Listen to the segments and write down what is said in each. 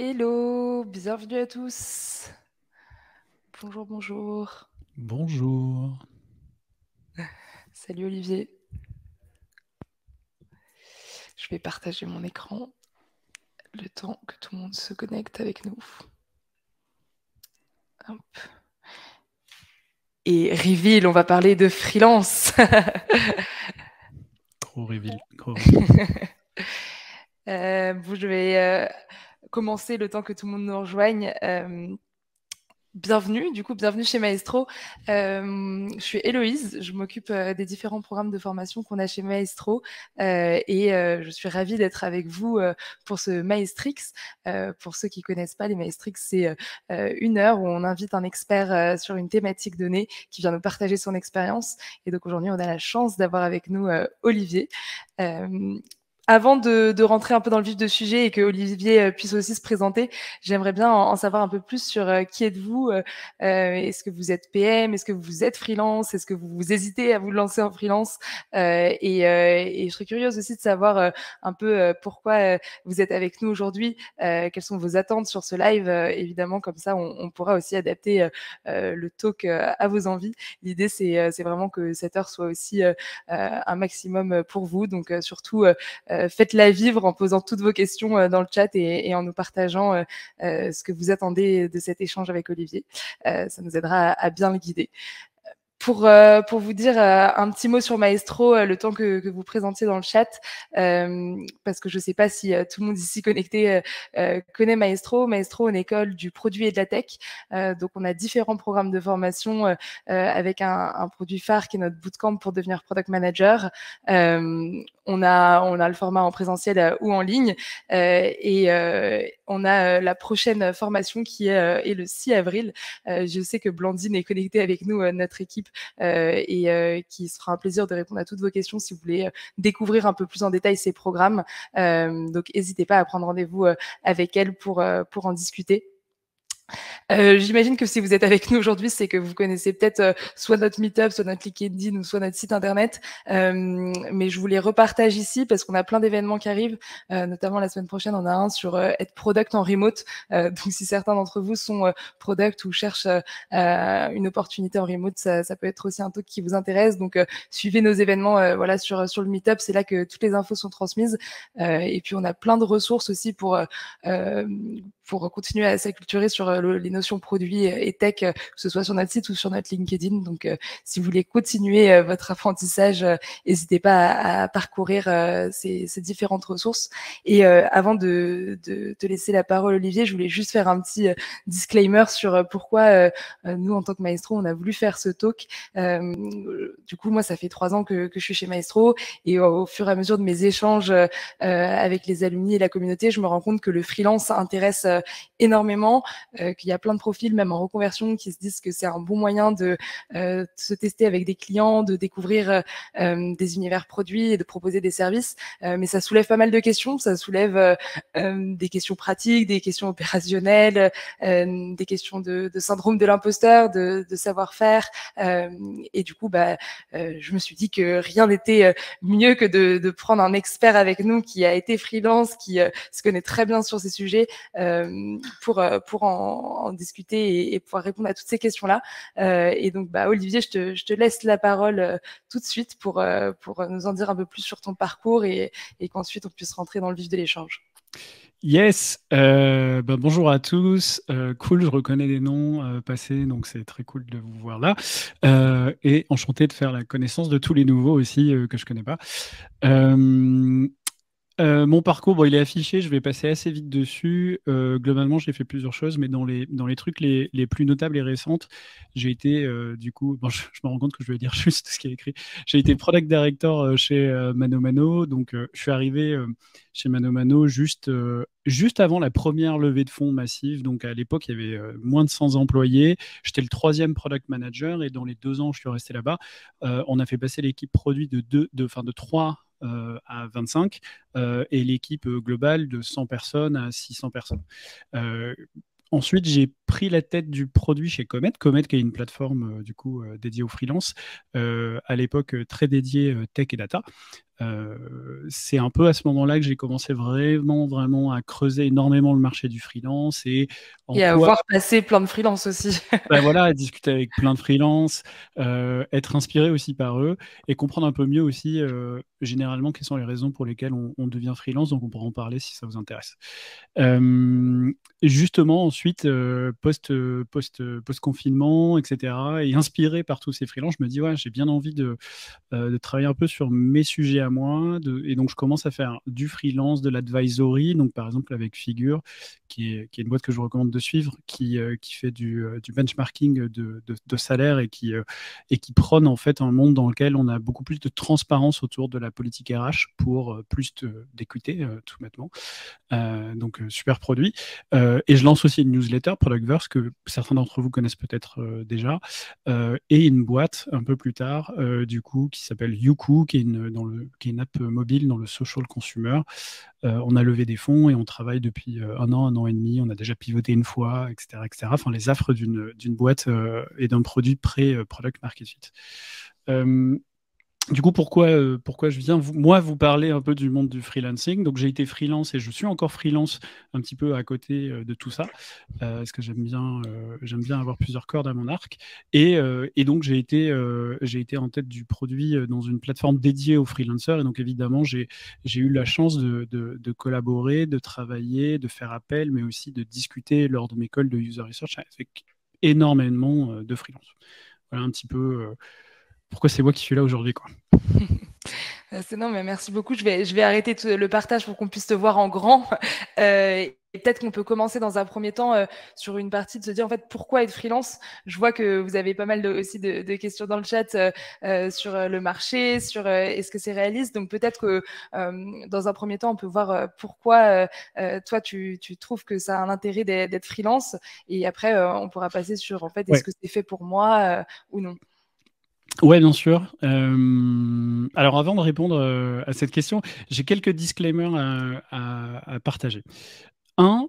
Hello, bienvenue à tous. Bonjour, bonjour. Bonjour. Salut Olivier. Je vais partager mon écran le temps que tout le monde se connecte avec nous. Hop. Et reveal, on va parler de freelance. Trop reveal. Trop reveal. Je vais commencer le temps que tout le monde nous rejoigne. Bienvenue chez Maestro. Je suis Héloïse, je m'occupe des différents programmes de formation qu'on a chez Maestro et je suis ravie d'être avec vous pour ce Maestrix. Pour ceux qui connaissent pas, les Maestrix, c'est une heure où on invite un expert sur une thématique donnée qui vient nous partager son expérience. Et donc aujourd'hui, on a la chance d'avoir avec nous Olivier. Euh, Avant de rentrer un peu dans le vif du sujet et que Olivier puisse aussi se présenter, j'aimerais bien en savoir un peu plus sur qui êtes-vous. Est-ce que vous êtes PM? Est-ce que vous êtes freelance? Est-ce que vous hésitez à vous lancer en freelance? Et je serais curieuse aussi de savoir un peu pourquoi vous êtes avec nous aujourd'hui. Quelles sont vos attentes sur ce live? Évidemment, comme ça, on pourra aussi adapter le talk à vos envies. L'idée, c'est vraiment que cette heure soit aussi un maximum pour vous. Donc, surtout, faites-la vivre en posant toutes vos questions dans le chat et en nous partageant ce que vous attendez de cet échange avec Olivier. Ça nous aidera à bien le guider. Pour vous dire un petit mot sur Maestro, le temps que vous présentiez dans le chat, parce que je ne sais pas si tout le monde ici connecté connaît Maestro. Maestro, une école du produit et de la tech. Donc, on a différents programmes de formation avec un produit phare qui est notre bootcamp pour devenir product manager. On a le format en présentiel ou en ligne. On a la prochaine formation qui est le 6 avril. Je sais que Blandine est connectée avec nous, notre équipe, qui se fera un plaisir de répondre à toutes vos questions si vous voulez découvrir un peu plus en détail ces programmes. Donc, n'hésitez pas à prendre rendez-vous avec elle pour en discuter. J'imagine que si vous êtes avec nous aujourd'hui, c'est que vous connaissez peut-être soit notre Meetup, soit notre LinkedIn ou soit notre site internet. Mais je vous les repartage ici parce qu'on a plein d'événements qui arrivent. Notamment la semaine prochaine, on a un sur être product en remote. Donc si certains d'entre vous sont product ou cherchent une opportunité en remote, ça peut être aussi un truc qui vous intéresse. Donc suivez nos événements voilà, sur le Meetup. C'est là que toutes les infos sont transmises. Et puis on a plein de ressources aussi pour continuer à s'acculturer sur les notions produits et tech, que ce soit sur notre site ou sur notre LinkedIn. Donc, si vous voulez continuer votre apprentissage, n'hésitez pas à parcourir ces différentes ressources. Et avant de te laisser la parole, Olivier, je voulais juste faire un petit disclaimer sur pourquoi nous, en tant que Maestro, on a voulu faire ce talk. Du coup, moi, ça fait 3 ans que je suis chez Maestro et au fur et à mesure de mes échanges avec les alumni et la communauté, je me rends compte que le freelance intéresse énormément, qu'il y a plein de profils, même en reconversion, qui se disent que c'est un bon moyen de se tester avec des clients, de découvrir des univers produits et de proposer des services. Mais ça soulève pas mal de questions. Ça soulève des questions pratiques, des questions opérationnelles, des questions de syndrome de l'imposteur, de savoir-faire. Et du coup, je me suis dit que rien n'était mieux que de prendre un expert avec nous qui a été freelance, qui se connaît très bien sur ces sujets, pour en discuter et pouvoir répondre à toutes ces questions-là. Et donc, Olivier, je te laisse la parole tout de suite pour nous en dire un peu plus sur ton parcours et qu'ensuite on puisse rentrer dans le vif de l'échange. Yes. Bonjour à tous. Cool, je reconnais les noms passés, donc c'est très cool de vous voir là. Et enchanté de faire la connaissance de tous les nouveaux aussi que je connais pas. Mon parcours, bon, il est affiché, je vais passer assez vite dessus. Globalement, j'ai fait plusieurs choses, mais dans les trucs les plus notables et récentes, j'ai été, du coup, bon, je me rends compte que je vais dire juste ce qui est écrit. J'ai été product director chez Mano Mano, donc je suis arrivé chez Mano Mano juste avant la première levée de fonds massive. Donc à l'époque, il y avait moins de 100 employés. J'étais le troisième product manager et dans les 2 ans, je suis resté là-bas. On a fait passer l'équipe produit de 3 à 25 et l'équipe globale de 100 personnes à 600 personnes. Euh, Ensuite, j'ai pris la tête du produit chez Comet. Comet, qui est une plateforme du coup dédiée aux freelance, à l'époque très dédiée tech et data. C'est un peu à ce moment-là que j'ai commencé vraiment à creuser énormément le marché du freelance et en Et à quoi voir passer plein de freelance aussi. bah voilà, discuter avec plein de freelances, être inspiré aussi par eux et comprendre un peu mieux aussi généralement quelles sont les raisons pour lesquelles on devient freelance. Donc on pourra en parler si ça vous intéresse. Et justement, ensuite, post-confinement, etc., et inspiré par tous ces freelances, je me dis, ouais, j'ai bien envie de travailler un peu sur mes sujets à moi. Et donc, je commence à faire du freelance, de l'advisory. Donc, par exemple, avec Figure, qui est une boîte que je vous recommande de suivre, qui fait du benchmarking de salaire et qui prône en fait un monde dans lequel on a beaucoup plus de transparence autour de la politique RH pour plus d'équité, tout bêtement. Donc, super produit. Et je lance aussi une newsletter, Productverse, que certains d'entre vous connaissent peut-être déjà, et une boîte un peu plus tard, du coup, qui s'appelle Youku, qui est une app mobile dans le social consumer. On a levé des fonds et on travaille depuis un an et demi. On a déjà pivoté une fois, etc., etc. Enfin, les affres d'une boîte et d'un produit pré-product market fit. Du coup, pourquoi je viens moi vous parler un peu du monde du freelancing. Donc j'ai été freelance et je suis encore freelance un petit peu à côté de tout ça, parce que j'aime bien avoir plusieurs cordes à mon arc. Et donc j'ai été en tête du produit dans une plateforme dédiée aux freelancers. Et donc évidemment j'ai eu la chance de collaborer, de travailler, de faire appel, mais aussi de discuter lors de mes calls de user research avec énormément de freelance. Voilà un petit peu pourquoi c'est moi qui suis là aujourd'hui, quoi. C'est non, mais merci beaucoup. Je vais arrêter le partage pour qu'on puisse te voir en grand. Et peut-être qu'on peut commencer dans un premier temps sur une partie de se dire en fait pourquoi être freelance. Je vois que vous avez pas mal aussi de questions dans le chat sur le marché, sur est-ce que c'est réaliste. Donc peut-être que dans un premier temps on peut voir pourquoi toi tu trouves que ça a un intérêt d'être freelance. Et après on pourra passer sur en fait est-ce Ouais. que c'est fait pour moi ou non. Ouais, bien sûr. Alors, avant de répondre à cette question, j'ai quelques disclaimers à partager. Un,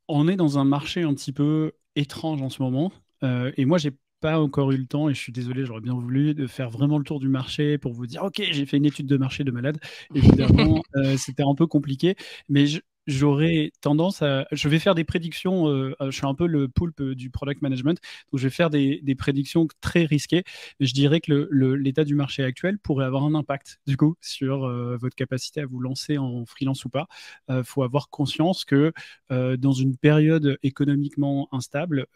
on est dans un marché un petit peu étrange en ce moment, et moi, j'ai pas encore eu le temps, et je suis désolé, j'aurais bien voulu de faire vraiment le tour du marché pour vous dire, ok, j'ai fait une étude de marché de malade. Évidemment, c'était un peu compliqué, mais j'aurais tendance à. Je vais faire des prédictions. Je suis un peu le poulpe du product management, donc je vais faire des prédictions très risquées. Je dirais que l'état du marché actuel pourrait avoir un impact, du coup, sur votre capacité à vous lancer en freelance ou pas. Il faut avoir conscience que dans une période économiquement instable,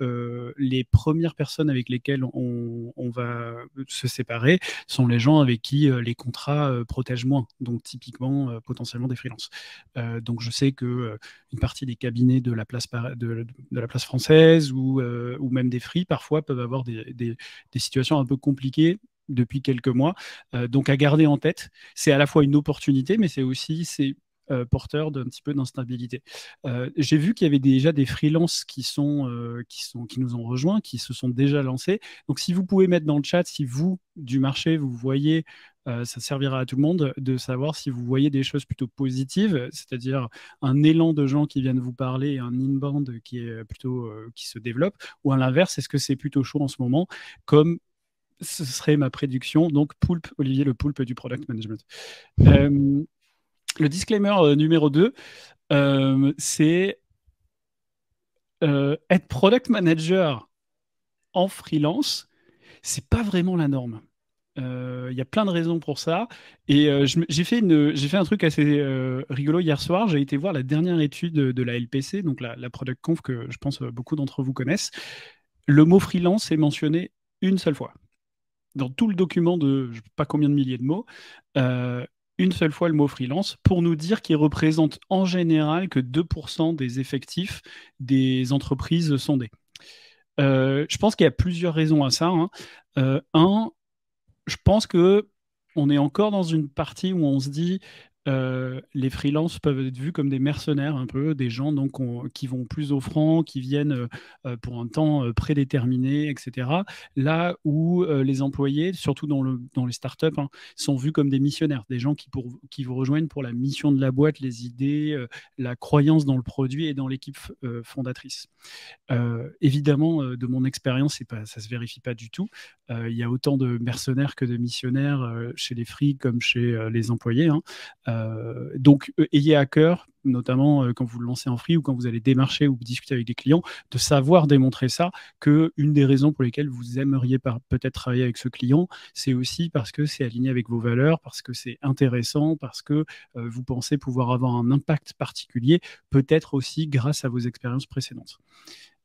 les premières personnes avec lesquelles on va se séparer sont les gens avec qui les contrats protègent moins, donc typiquement potentiellement des freelances. Donc je sais que une partie des cabinets de la place, de la place française ou même des free parfois peuvent avoir des situations un peu compliquées depuis quelques mois. Donc à garder en tête, c'est à la fois une opportunité, mais c'est porteur d'un petit peu d'instabilité. J'ai vu qu'il y avait déjà des freelances qui nous ont rejoints, qui se sont déjà lancés. Donc, si vous pouvez mettre dans le chat, si vous, du marché, vous voyez, ça servira à tout le monde de savoir si vous voyez des choses plutôt positives, c'est-à-dire un élan de gens qui viennent vous parler et un inbound qui est plutôt qui se développe, ou à l'inverse, est-ce que c'est plutôt chaud en ce moment, comme ce serait ma prédiction. Donc, Poulpe, Olivier, le poulpe du product management. Le disclaimer numéro 2, c'est être product manager en freelance, c'est pas vraiment la norme. Il y a plein de raisons pour ça. Et j'ai fait un truc assez rigolo hier soir. J'ai été voir la dernière étude de la LPC, donc la Product Conf que je pense beaucoup d'entre vous connaissent. Le mot freelance est mentionné une seule fois. Dans tout le document de je sais pas combien de milliers de mots, une seule fois le mot freelance pour nous dire qu'il représente en général que 2% des effectifs des entreprises sondées. Je pense qu'il y a plusieurs raisons à ça, hein. Un, je pense que on est encore dans une partie où on se dit les freelances peuvent être vus comme des mercenaires un peu, des gens donc qui vont plus offrant, qui viennent pour un temps prédéterminé, etc. Là où les employés, surtout dans les startups, hein, sont vus comme des missionnaires, des gens qui vous rejoignent pour la mission de la boîte, les idées, la croyance dans le produit et dans l'équipe fondatrice. Évidemment, de mon expérience, ça se vérifie pas du tout. Il y a autant de mercenaires que de missionnaires chez les free comme chez les employés, hein. Donc, ayez à cœur, notamment quand vous le lancez en free ou quand vous allez démarcher ou discuter avec des clients, de savoir démontrer ça, que une des raisons pour lesquelles vous aimeriez peut-être travailler avec ce client, c'est aussi parce que c'est aligné avec vos valeurs, parce que c'est intéressant, parce que vous pensez pouvoir avoir un impact particulier, peut-être aussi grâce à vos expériences précédentes.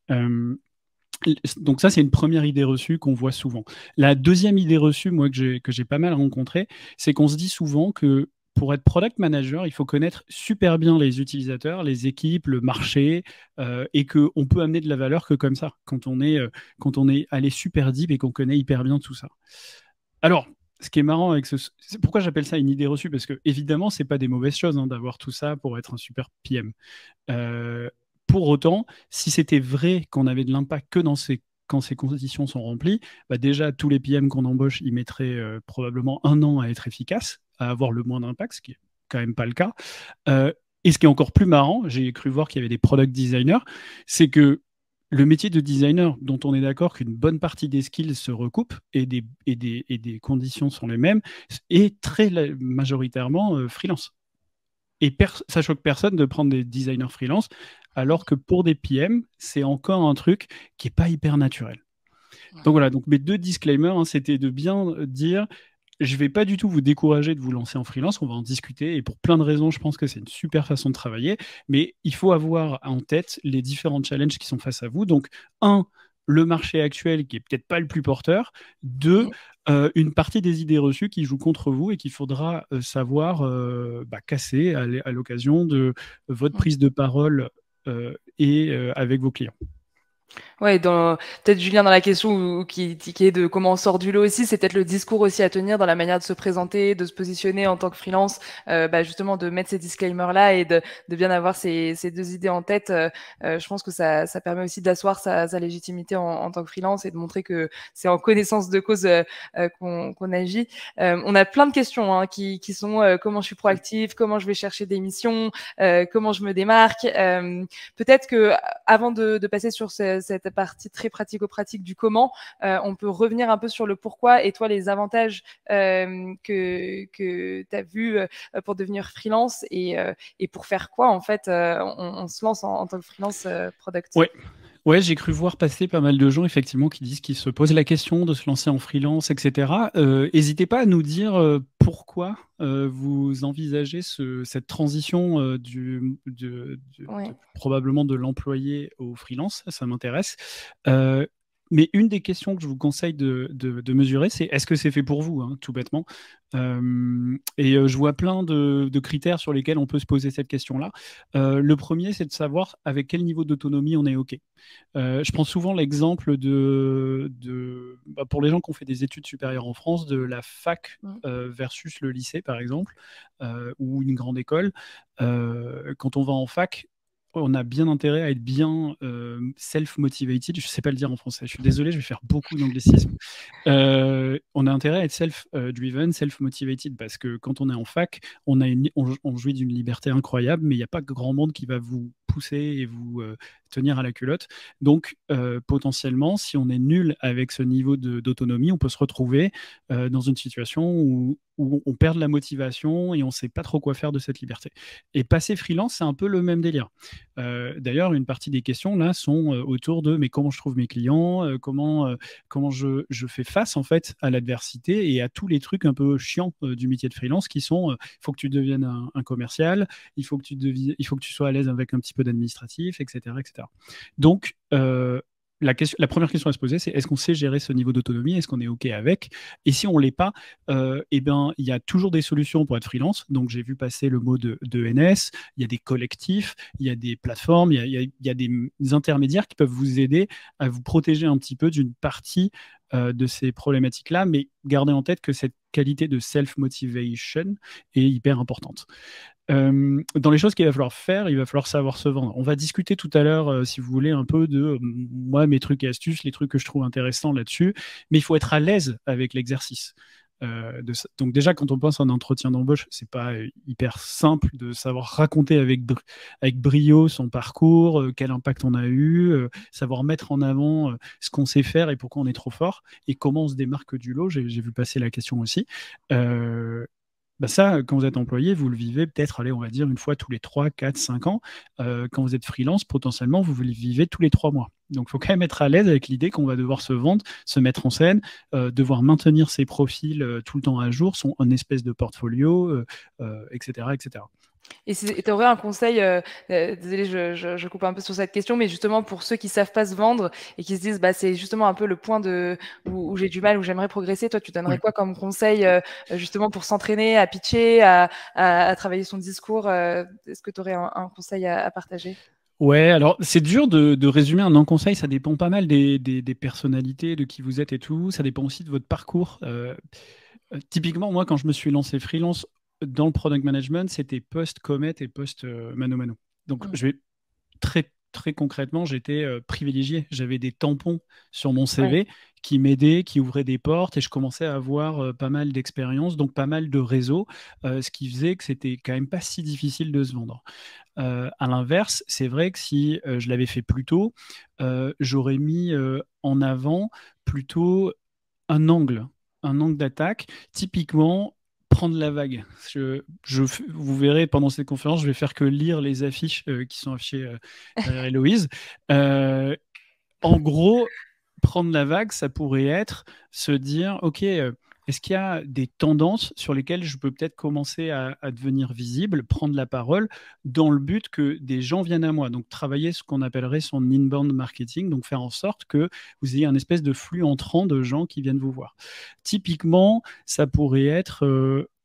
Donc ça, c'est une première idée reçue qu'on voit souvent. La deuxième idée reçue, moi, que j'ai pas mal rencontrée, c'est qu'on se dit souvent que pour être product manager, il faut connaître super bien les utilisateurs, les équipes, le marché, et qu'on peut amener de la valeur que comme ça, quand on est allé super deep et qu'on connaît hyper bien tout ça. Alors, ce qui est marrant avec c'est pourquoi j'appelle ça une idée reçue, parce que évidemment, c'est pas des mauvaises choses hein, d'avoir tout ça pour être un super PM. Pour autant, si c'était vrai qu'on avait de l'impact que quand ces conditions sont remplies, bah déjà, tous les PM qu'on embauche, ils mettraient probablement 1 an à être efficaces, à avoir le moins d'impact, ce qui est quand même pas le cas. Et ce qui est encore plus marrant, j'ai cru voir qu'il y avait des product designers, c'est que le métier de designer, dont on est d'accord qu'une bonne partie des skills se recoupent et des conditions sont les mêmes, est très majoritairement freelance. Et ça choque personne de prendre des designers freelance, alors que pour des PM, c'est encore un truc qui n'est pas hyper naturel. Donc voilà, donc mes 2 disclaimers, hein, c'était de bien dire, je ne vais pas du tout vous décourager de vous lancer en freelance, on va en discuter, et pour plein de raisons, je pense que c'est une super façon de travailler, mais il faut avoir en tête les différents challenges qui sont face à vous. Donc, le marché actuel qui est peut-être pas le plus porteur. 2, une partie des idées reçues qui jouent contre vous et qu'il faudra savoir casser à l'occasion de votre prise de parole et avec vos clients. Ouais, peut-être Julien dans la question qui est de comment on sort du lot aussi, c'est peut-être le discours aussi à tenir dans la manière de se présenter, de se positionner en tant que freelance, justement de mettre ces disclaimers là et de bien avoir ces 2 idées en tête. Je pense que ça permet aussi d'asseoir sa légitimité en tant que freelance et de montrer que c'est en connaissance de cause qu'on agit. On a plein de questions hein, qui sont comment je suis proactive, comment je vais chercher des missions, comment je me démarque. Peut-être que avant de passer sur cette partie très pratico-pratique du comment, on peut revenir un peu sur le pourquoi et toi les avantages que tu as vus pour devenir freelance et pour faire quoi en fait on se lance en tant que freelance product. Ouais, j'ai cru voir passer pas mal de gens effectivement qui disent qu'ils se posent la question de se lancer en freelance, etc. N'hésitez pas à nous dire pourquoi vous envisagez cette transition probablement de l'employé au freelance. Ça m'intéresse. Mais une des questions que je vous conseille de mesurer, c'est est-ce que c'est fait pour vous, hein, tout bêtement. Je vois plein de critères sur lesquels on peut se poser cette question-là. Le premier, c'est de savoir avec quel niveau d'autonomie on est OK. Je prends souvent l'exemple pour les gens qui ont fait des études supérieures en France, de la fac versus le lycée, par exemple, ou une grande école. Quand on va en fac, on a bien intérêt à être bien self-motivated. Je ne sais pas le dire en français. Je suis désolé, je vais faire beaucoup d'anglicisme. On a intérêt à être self-driven, self-motivated, parce que quand on est en fac, on jouit d'une liberté incroyable, mais il n'y a pas grand monde qui va vous pousser et vous tenir à la culotte. Donc, potentiellement, si on est nul avec ce niveau d'autonomie, on peut se retrouver dans une situation où on perd de la motivation et on ne sait pas trop quoi faire de cette liberté. Et passer freelance, c'est un peu le même délire. D'ailleurs, une partie des questions là sont autour de mais comment je trouve mes clients, comment je fais face en fait à l'adversité et à tous les trucs un peu chiants du métier de freelance qui sont il faut que tu deviennes un commercial, il faut que tu sois à l'aise avec un petit peu d'administratif, etc., etc. Donc, la première question à se poser, c'est est-ce qu'on sait gérer ce niveau d'autonomie? Est-ce qu'on est OK avec? Et si on ne l'est pas, eh ben, il y a toujours des solutions pour être freelance. Donc, j'ai vu passer le mot de NS, il y a des collectifs, il y a des plateformes, il y a des intermédiaires qui peuvent vous aider à vous protéger un petit peu d'une partie de ces problématiques-là, mais gardez en tête que cette qualité de self-motivation est hyper importante. Dans les choses qu'il va falloir faire, il va falloir savoir se vendre. On va discuter tout à l'heure, si vous voulez, un peu de moi, mes trucs et astuces, les trucs que je trouve intéressants là-dessus, mais il faut être à l'aise avec l'exercice. Donc déjà, quand on pense à un entretien d'embauche, c'est pas hyper simple de savoir raconter avec brio son parcours, quel impact on a eu, savoir mettre en avant ce qu'on sait faire et pourquoi on est trop fort, et comment on se démarque du lot. J'ai vu passer la question aussi. Bah ça, quand vous êtes employé, vous le vivez peut-être, allez, on va dire, une fois tous les 3, 4, 5 ans. Quand vous êtes freelance, potentiellement, vous le vivez tous les 3 mois. Donc, il faut quand même être à l'aise avec l'idée qu'on va devoir se vendre, se mettre en scène, devoir maintenir ses profils tout le temps à jour, un espèce de portfolio, etc., etc. Et tu aurais un conseil, désolé, je coupe un peu sur cette question, mais justement pour ceux qui savent pas se vendre et qui se disent, bah, c'est justement un peu le point où j'ai du mal, où j'aimerais progresser, toi, tu donnerais Ouais. quoi comme conseil justement pour s'entraîner à pitcher, à travailler son discours Est-ce que tu aurais un conseil à partager? Ouais, alors c'est dur de résumer un non-conseil, ça dépend pas mal des personnalités, de qui vous êtes et tout, ça dépend aussi de votre parcours. Typiquement, moi, quand je me suis lancé freelance dans le product management, c'était post-Comet et post-Mano Mano. Donc, je vais très, très concrètement, j'étais privilégié. J'avais des tampons sur mon Ouais. CV qui m'aidaient, qui ouvraient des portes et je commençais à avoir pas mal d'expérience, donc pas mal de réseaux, ce qui faisait que c'était quand même pas si difficile de se vendre. À l'inverse, c'est vrai que si je l'avais fait plus tôt, j'aurais mis en avant plutôt un angle, un angle d'attaque. Typiquement, prendre la vague. Vous verrez pendant cette conférence, je vais faire que lire les affiches qui sont affichées derrière Héloïse. Euh, En gros, prendre la vague, ça pourrait être se dire, OK, est-ce qu'il y a des tendances sur lesquelles je peux peut-être commencer à devenir visible, prendre la parole, dans le but que des gens viennent à moi. Donc, travailler ce qu'on appellerait son inbound marketing, donc faire en sorte que vous ayez un espèce de flux entrant de gens qui viennent vous voir. Typiquement, ça pourrait être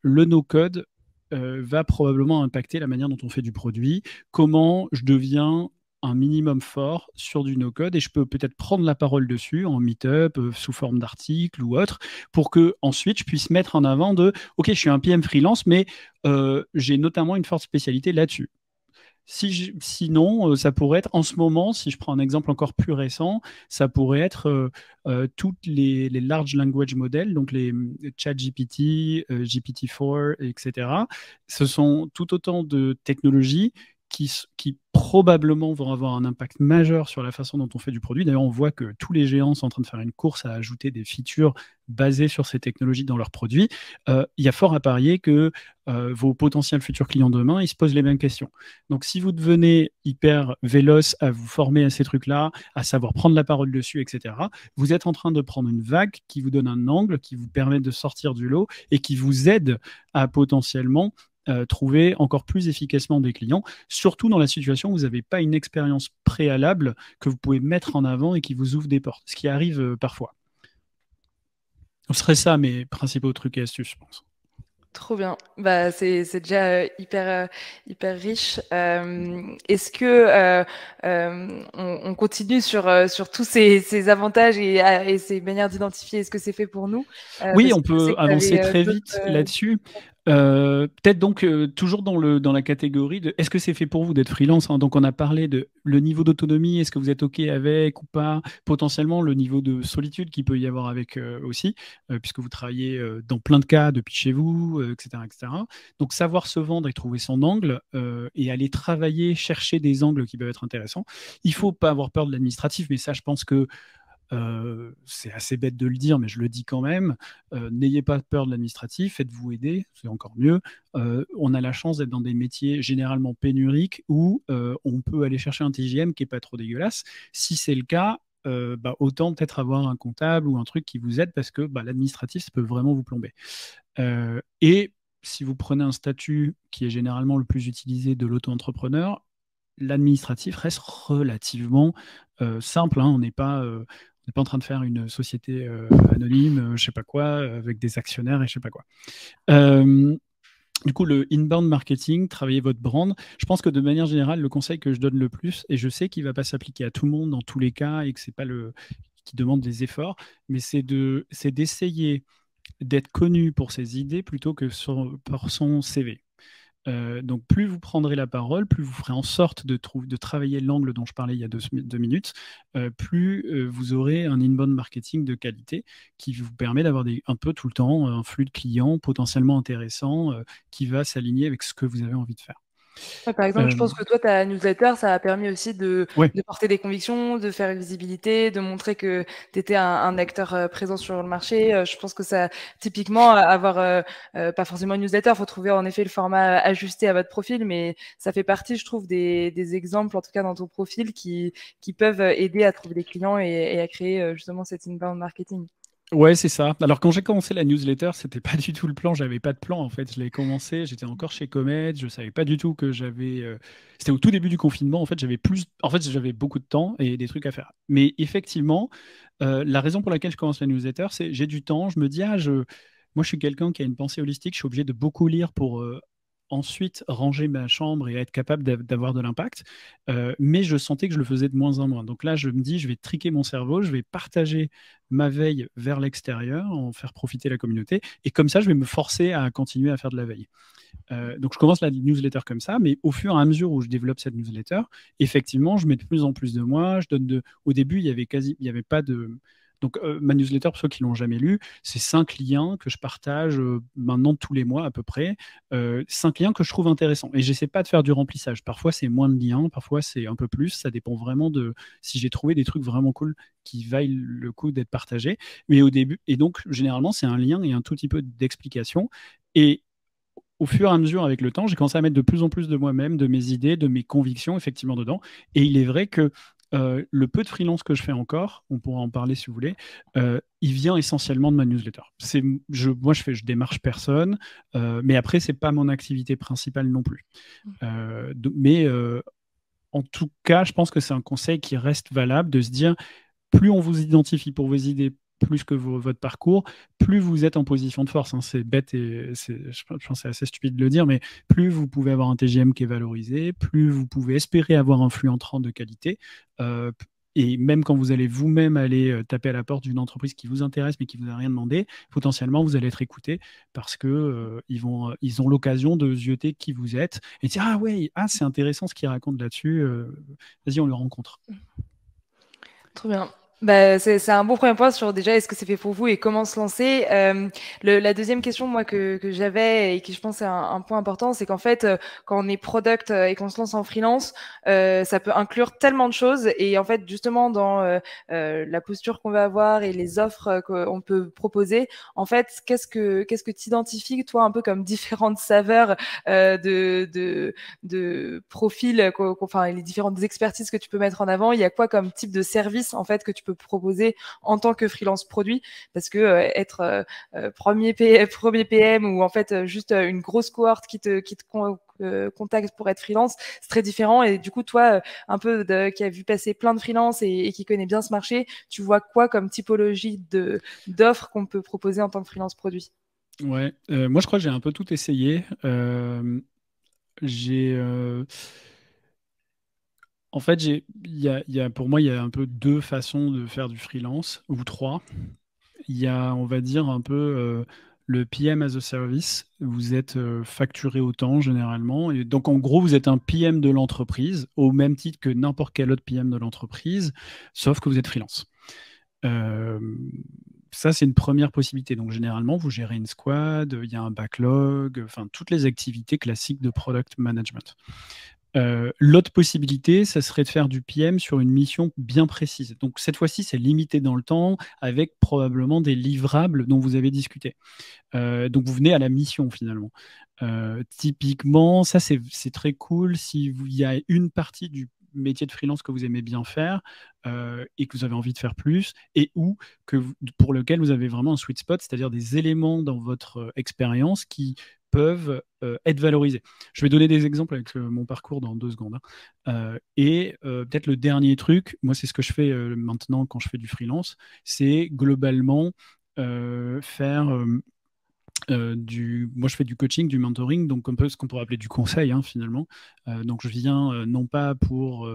le no-code va probablement impacter la manière dont on fait du produit, comment je deviens un minimum fort sur du no-code et je peux peut-être prendre la parole dessus en meet-up, sous forme d'article ou autre, pour que ensuite je puisse mettre en avant de OK, je suis un PM freelance, mais j'ai notamment une forte spécialité là-dessus. Sinon, ça pourrait être en ce moment, si je prends un exemple encore plus récent, ça pourrait être toutes les large language models, donc les ChatGPT, GPT-4, etc. Ce sont tout autant de technologies qui probablement vont avoir un impact majeur sur la façon dont on fait du produit. D'ailleurs, on voit que tous les géants sont en train de faire une course à ajouter des features basées sur ces technologies dans leurs produits. Il y a fort à parier que vos potentiels futurs clients demain, ils se posent les mêmes questions. Donc, si vous devenez hyper véloce à vous former à ces trucs-là, à savoir prendre la parole dessus, etc., vous êtes en train de prendre une vague qui vous donne un angle, qui vous permet de sortir du lot et qui vous aide à potentiellement trouver encore plus efficacement des clients, surtout dans la situation où vous n'avez pas une expérience préalable que vous pouvez mettre en avant et qui vous ouvre des portes, ce qui arrive parfois. Ce serait ça mes principaux trucs et astuces, je pense. Trop bien. Bah, c'est déjà hyper riche. Est-ce que on continue sur tous ces avantages et ces manières d'identifier est-ce que c'est fait pour nous? Oui, Parce on que je sais peut que tu avancer avais très d'autres. vite là-dessus. Peut-être donc toujours dans la catégorie de est-ce que c'est fait pour vous d'être freelance, hein. Donc on a parlé de le niveau d'autonomie, est-ce que vous êtes OK avec ou pas, potentiellement le niveau de solitude qu'il peut y avoir avec aussi, puisque vous travaillez dans plein de cas depuis chez vous, etc., etc. Donc savoir se vendre et trouver son angle et aller travailler, chercher des angles qui peuvent être intéressants. Il faut pas avoir peur de l'administratif, mais ça je pense que c'est assez bête de le dire, mais je le dis quand même. N'ayez pas peur de l'administratif, faites-vous aider, c'est encore mieux. On a la chance d'être dans des métiers généralement pénuriques où on peut aller chercher un TGM qui n'est pas trop dégueulasse. Si c'est le cas, bah, autant peut-être avoir un comptable ou un truc qui vous aide parce que bah, l'administratif, ça peut vraiment vous plomber. Et si vous prenez un statut qui est généralement le plus utilisé de l'auto-entrepreneur, l'administratif reste relativement simple, hein. On n'est pas en train de faire une société anonyme, je sais pas quoi, avec des actionnaires et je sais pas quoi. Du coup, le inbound marketing, travailler votre brand, je pense que de manière générale, le conseil que je donne le plus, et je sais qu'il ne va pas s'appliquer à tout le monde dans tous les cas et que c'est pas qui demande des efforts, mais c'est d'essayer d'être connu pour ses idées plutôt que par son CV. Donc plus vous prendrez la parole, plus vous ferez en sorte de travailler l'angle dont je parlais il y a deux minutes, plus vous aurez un inbound marketing de qualité qui vous permet d'avoir un peu tout le temps un flux de clients potentiellement intéressant qui va s'aligner avec ce que vous avez envie de faire. Ouais, par exemple, je pense que toi, ta newsletter, ça a permis aussi Ouais, de porter des convictions, de faire une visibilité, de montrer que tu étais un acteur présent sur le marché. Je pense que ça, typiquement, avoir pas forcément une newsletter, faut trouver en effet le format ajusté à votre profil, mais ça fait partie, je trouve, des exemples, en tout cas dans ton profil, qui peuvent aider à trouver des clients et à créer justement cet inbound marketing. ouais, c'est ça. Alors quand j'ai commencé la newsletter, c'était pas du tout le plan. J'avais pas de plan en fait. Je l'ai commencé, j'étais encore chez Comet. Je savais pas du tout que j'avais. C'était au tout début du confinement. En fait, j'avais beaucoup de temps et des trucs à faire. Mais effectivement, la raison pour laquelle je commence la newsletter, c'est j'ai du temps. Je me dis moi, je suis quelqu'un qui a une pensée holistique. Je suis obligé de beaucoup lire pour ensuite ranger ma chambre et être capable d'avoir de l'impact. Mais je sentais que je le faisais de moins en moins. Donc là, je me dis, je vais triquer mon cerveau, je vais partager ma veille vers l'extérieur, en faire profiter la communauté. Et comme ça, je vais me forcer à continuer à faire de la veille. Donc je commence la newsletter comme ça, mais au fur et à mesure où je développe cette newsletter, effectivement, je mets de plus en plus de moi. Au début, il y avait pas de. Donc ma newsletter, pour ceux qui l'ont jamais lu, c'est 5 liens que je partage maintenant tous les mois à peu près. 5 liens que je trouve intéressants. Et j'essaie pas de faire du remplissage. Parfois c'est moins de liens, parfois c'est un peu plus. Ça dépend vraiment de si j'ai trouvé des trucs vraiment cool qui vaillent le coup d'être partagés. Mais au début, et donc généralement c'est un lien et un tout petit peu d'explication. Et au fur et à mesure, avec le temps, j'ai commencé à mettre de plus en plus de moi-même, de mes idées, de mes convictions, effectivement, dedans. Et il est vrai que le peu de freelance que je fais encore, on pourra en parler si vous voulez, il vient essentiellement de ma newsletter. Moi, je démarche personne, mais après, c'est pas mon activité principale non plus. Mais en tout cas, je pense que c'est un conseil qui reste valable de se dire, plus on vous identifie pour vos idées, plus que votre parcours, plus vous êtes en position de force, hein. C'est bête et je pense que c'est assez stupide de le dire, mais plus vous pouvez avoir un TGM qui est valorisé, plus vous pouvez espérer avoir un flux entrant de qualité. Et même quand vous allez vous-même aller taper à la porte d'une entreprise qui vous intéresse mais qui vous a rien demandé, potentiellement vous allez être écouté parce que ils ont l'occasion de zioter qui vous êtes et dire ah ouais, ah c'est intéressant ce qu'il raconte là-dessus. Vas-y, on le rencontre. Trop bien. Bah, c'est un bon premier point sur déjà est-ce que c'est fait pour vous et comment se lancer. La deuxième question moi que j'avais et qui je pense est un point important, c'est qu'en fait quand on est product et qu'on se lance en freelance, ça peut inclure tellement de choses et en fait justement dans la posture qu'on va avoir et les offres qu'on peut proposer, en fait qu'est-ce que t'identifies toi un peu comme différentes saveurs de profils, enfin les différentes expertises que tu peux mettre en avant. Il y a quoi comme type de service en fait que tu peux proposer en tant que freelance produit? Parce que être premier PM ou en fait juste une grosse cohorte qui te contacte pour être freelance, c'est très différent. Et du coup, toi, un peu qui a vu passer plein de freelance et qui connaît bien ce marché, tu vois quoi comme typologie d'offres qu'on peut proposer en tant que freelance produit? Ouais, moi je crois que j'ai un peu tout essayé. J'ai, en fait, pour moi, il y a un peu deux façons de faire du freelance, ou trois. Il y a, on va dire, un peu le PM as a service. Vous êtes facturé au temps généralement. Et donc, en gros, vous êtes un PM de l'entreprise, au même titre que n'importe quel autre PM de l'entreprise, sauf que vous êtes freelance. Euh, Ça, c'est une première possibilité. Donc, généralement, vous gérez une squad, il y a un backlog, enfin, toutes les activités classiques de product management. L'autre possibilité, ça serait de faire du PM sur une mission bien précise. Donc cette fois-ci, c'est limité dans le temps, avec probablement des livrables dont vous avez discuté. Donc vous venez à la mission finalement. Typiquement, ça c'est très cool si il y a une partie du métier de freelance que vous aimez bien faire et que vous avez envie de faire plus et ou pour lequel vous avez vraiment un sweet spot, c'est-à-dire des éléments dans votre expérience qui peuvent être valorisés. Je vais donner des exemples avec mon parcours dans 2 secondes, hein. Peut-être le dernier truc, moi c'est ce que je fais maintenant quand je fais du freelance, c'est globalement faire moi je fais du coaching, du mentoring, donc un peu ce qu'on pourrait appeler du conseil, hein, finalement. Donc je viens non pas pour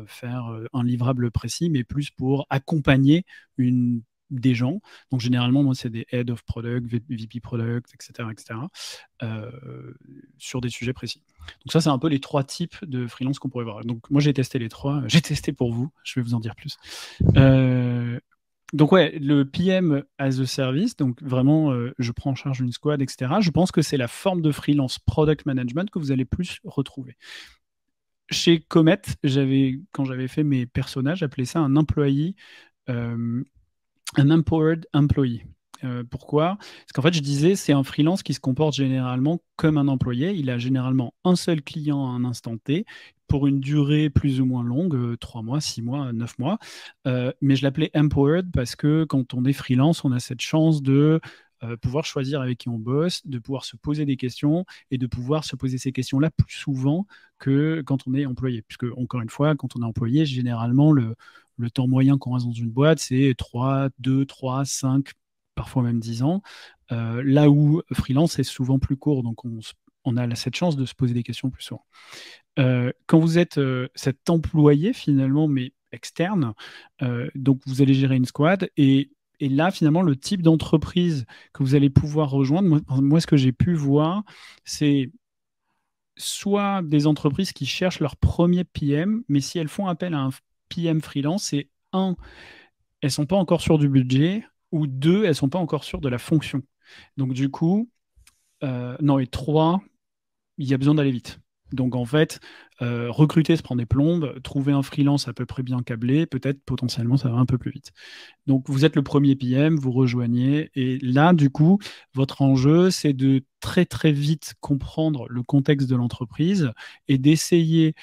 faire un livrable précis, mais plus pour accompagner des gens. Donc généralement, moi, c'est des Head of Product, VP Product, etc., etc., sur des sujets précis. Donc ça, c'est un peu les 3 types de freelance qu'on pourrait voir. Donc moi, j'ai testé les 3. J'ai testé pour vous. Je vais vous en dire plus. Donc ouais, le PM as a service, donc vraiment, je prends en charge une squad, etc. Je pense que c'est la forme de freelance product management que vous allez plus retrouver. Chez Comet, quand j'avais fait mes personnages, j'appelais ça un employee, un empowered employee. Pourquoi? Parce qu'en fait, je disais, c'est un freelance qui se comporte généralement comme un employé. Il a généralement un seul client à un instant T pour une durée plus ou moins longue, 3 mois, 6 mois, 9 mois. Mais je l'appelais empowered parce que quand on est freelance, on a cette chance de pouvoir choisir avec qui on bosse, de pouvoir se poser des questions et de pouvoir se poser ces questions-là plus souvent que quand on est employé. Puisque, encore une fois, quand on est employé, généralement, le temps moyen qu'on reste dans une boîte, c'est 2, 3, 5, parfois même 10 ans. Là où freelance, c'est souvent plus court, donc on a cette chance de se poser des questions plus souvent. Quand vous êtes cet employé, finalement, mais externe, donc vous allez gérer une squad, et là, finalement, le type d'entreprise que vous allez pouvoir rejoindre, moi ce que j'ai pu voir, c'est soit des entreprises qui cherchent leur premier PM, mais si elles font appel à un PM freelance, c'est elles sont pas encore sûres du budget, ou 2, elles sont pas encore sûres de la fonction. Donc du coup, non, et 3, il y a besoin d'aller vite. Donc en fait, recruter se prend des plombes, trouver un freelance à peu près bien câblé, peut-être potentiellement ça va un peu plus vite. Donc vous êtes le premier PM, vous rejoignez, et là du coup, votre enjeu c'est de très très vite comprendre le contexte de l'entreprise et d'essayer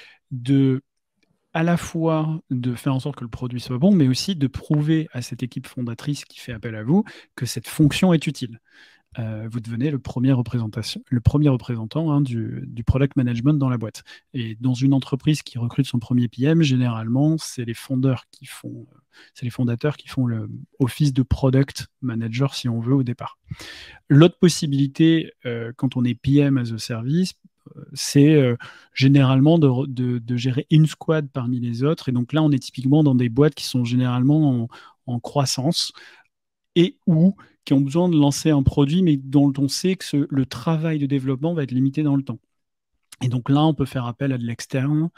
à la fois de faire en sorte que le produit soit bon, mais aussi de prouver à cette équipe fondatrice qui fait appel à vous que cette fonction est utile. Vous devenez le premier représentant, hein, du product management dans la boîte. Et dans une entreprise qui recrute son premier PM, généralement, c'est les fondateurs qui font le office de product manager, si on veut, au départ. L'autre possibilité, quand on est PM as a service, c'est généralement de gérer une squad parmi les autres. Et donc là, on est typiquement dans des boîtes qui sont généralement en croissance et qui ont besoin de lancer un produit, mais dont on sait que le travail de développement va être limité dans le temps. Et donc là, on peut faire appel à de l'externe.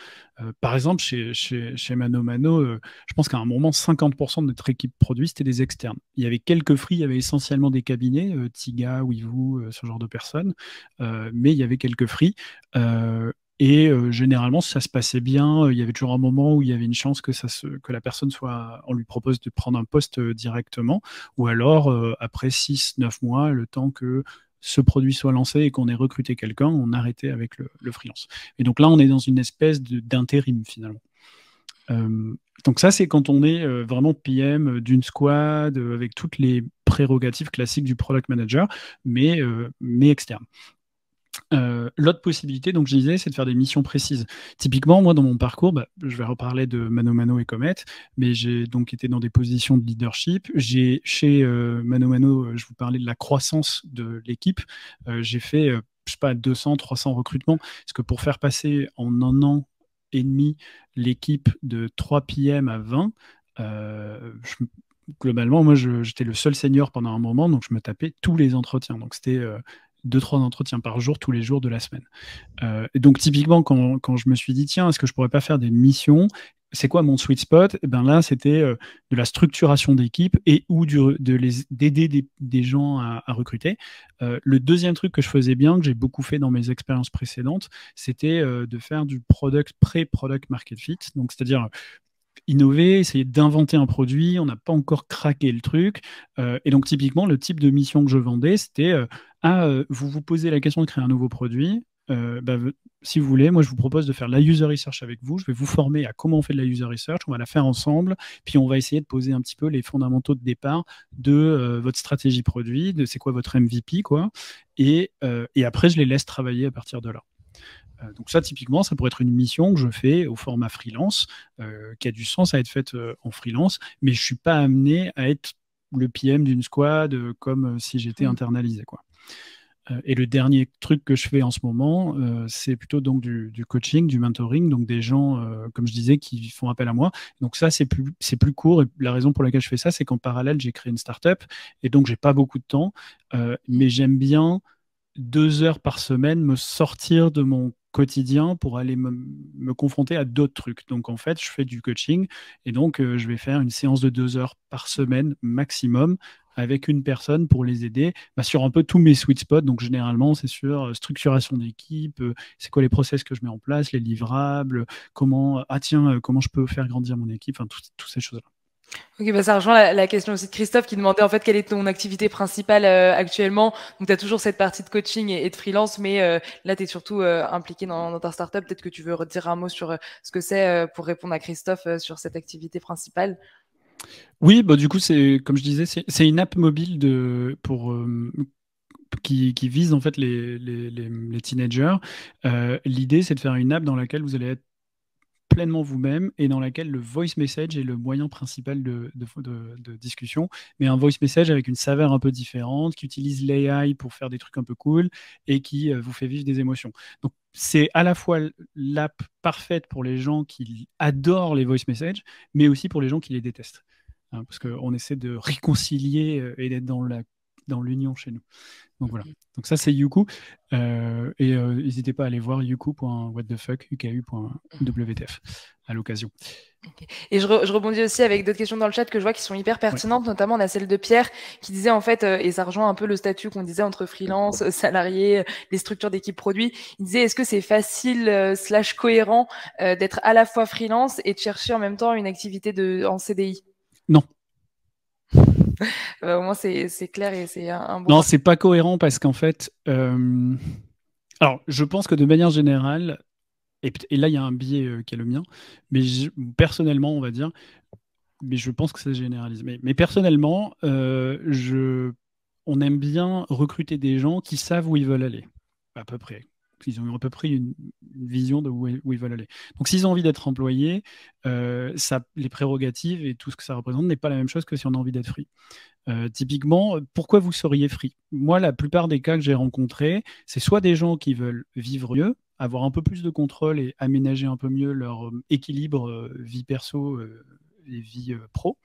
Par exemple, chez Mano Mano, je pense qu'à un moment, 50% de notre équipe produit, c'était des externes. Il y avait quelques free, il y avait essentiellement des cabinets, Tiga, Weevoo, ce genre de personnes, mais il y avait quelques free. Généralement, ça se passait bien. Il y avait toujours un moment où il y avait une chance que la personne on lui propose de prendre un poste directement, ou alors après 6-9 mois, le temps que ce produit soit lancé et qu'on ait recruté quelqu'un, on arrêtait avec le freelance. Et donc là, on est dans une espèce d'intérim finalement. Donc ça, c'est quand on est vraiment PM d'une squad avec toutes les prérogatives classiques du product manager, mais externe. L'autre possibilité, donc je disais, c'est de faire des missions précises. Typiquement, moi, dans mon parcours, je vais reparler de Mano Mano et Comet, mais j'ai donc été dans des positions de leadership. Chez Mano Mano, je vous parlais de la croissance de l'équipe. J'ai fait, je sais pas, 200, 300 recrutements. Parce que pour faire passer en 1 an et demi l'équipe de 3 PM à 20, globalement, moi, j'étais le seul senior pendant un moment, donc je me tapais tous les entretiens. Donc c'était 2-3 entretiens par jour, tous les jours de la semaine. Et donc, typiquement, quand je me suis dit, tiens, est-ce que je pourrais pas faire des missions? C'est quoi mon sweet spot? Et ben là, c'était de la structuration d'équipe et ou d'aider des gens à recruter. Le deuxième truc que je faisais bien, que j'ai beaucoup fait dans mes expériences précédentes, c'était de faire du pré-product market fit. Donc, c'est-à-dire innover, essayer d'inventer un produit, on n'a pas encore craqué le truc. Et donc, typiquement, le type de mission que je vendais, c'était vous vous posez la question de créer un nouveau produit. si vous voulez, moi je vous propose de faire la user research avec vous. Je vais vous former à comment on fait de la user research. On va la faire ensemble. Puis on va essayer de poser un petit peu les fondamentaux de départ de votre stratégie produit, de c'est quoi votre MVP, quoi. Et après, je les laisse travailler à partir de là. Donc ça, typiquement, ça pourrait être une mission que je fais au format freelance, qui a du sens à être faite en freelance, mais je ne suis pas amené à être le PM d'une squad comme si j'étais internalisé, quoi. Et le dernier truc que je fais en ce moment, c'est plutôt donc du coaching, du mentoring, donc des gens, comme je disais, qui font appel à moi. Donc ça, c'est plus court. Et la raison pour laquelle je fais ça, c'est qu'en parallèle, j'ai créé une startup et donc j'ai pas beaucoup de temps, mais j'aime bien 2 heures par semaine me sortir de mon quotidien pour aller me confronter à d'autres trucs. Donc en fait, je fais du coaching et donc je vais faire une séance de 2 heures par semaine maximum avec une personne pour les aider sur un peu tous mes sweet spots. Donc généralement, c'est sur structuration d'équipe, c'est quoi les process que je mets en place, les livrables, comment je peux faire grandir mon équipe, enfin toutes ces choses-là. Ok, bah ça rejoint la question aussi de Christophe qui demandait en fait quelle est ton activité principale actuellement. Donc tu as toujours cette partie de coaching et de freelance, mais là tu es surtout impliqué dans ta startup. Peut-être que tu veux redire un mot sur ce que c'est pour répondre à Christophe sur cette activité principale. Oui, du coup, comme je disais, c'est une app mobile qui vise en fait les teenagers. L'idée, c'est de faire une app dans laquelle vous allez être pleinement vous-même et dans laquelle le voice message est le moyen principal de discussion, mais un voice message avec une saveur un peu différente, qui utilise l'AI pour faire des trucs un peu cool et qui vous fait vivre des émotions. Donc, c'est à la fois l'app parfaite pour les gens qui adorent les voice messages, mais aussi pour les gens qui les détestent. Parce qu'on essaie de réconcilier et d'être dans l'union chez nous. Donc voilà. Donc ça, c'est Youku. Et n'hésitez pas à aller voir youku.whatthefuck, uku.wtf à l'occasion. Okay. Et je rebondis aussi avec d'autres questions dans le chat que je vois qui sont hyper pertinentes, notamment on a celle de Pierre qui disait en fait, et ça rejoint un peu le statut qu'on disait entre freelance, salarié, les structures d'équipe produit. Il disait est-ce que c'est facile / cohérent d'être à la fois freelance et de chercher en même temps une activité en CDI? Non. Au moins c'est clair et c'est un bon. Non, c'est pas cohérent parce qu'en fait, alors je pense que de manière générale, et là il y a un biais qui est le mien, mais personnellement on va dire, mais je pense que ça se généralise. Mais personnellement, on aime bien recruter des gens qui savent où ils veulent aller, à peu près. Ils ont à peu près une vision de où ils veulent aller. Donc, s'ils ont envie d'être employés, les prérogatives et tout ce que ça représente n'est pas la même chose que si on a envie d'être free. Typiquement, pourquoi vous seriez free? Moi, la plupart des cas que j'ai rencontrés, c'est soit des gens qui veulent vivre mieux, avoir un peu plus de contrôle et aménager un peu mieux leur équilibre vie perso et vie pro.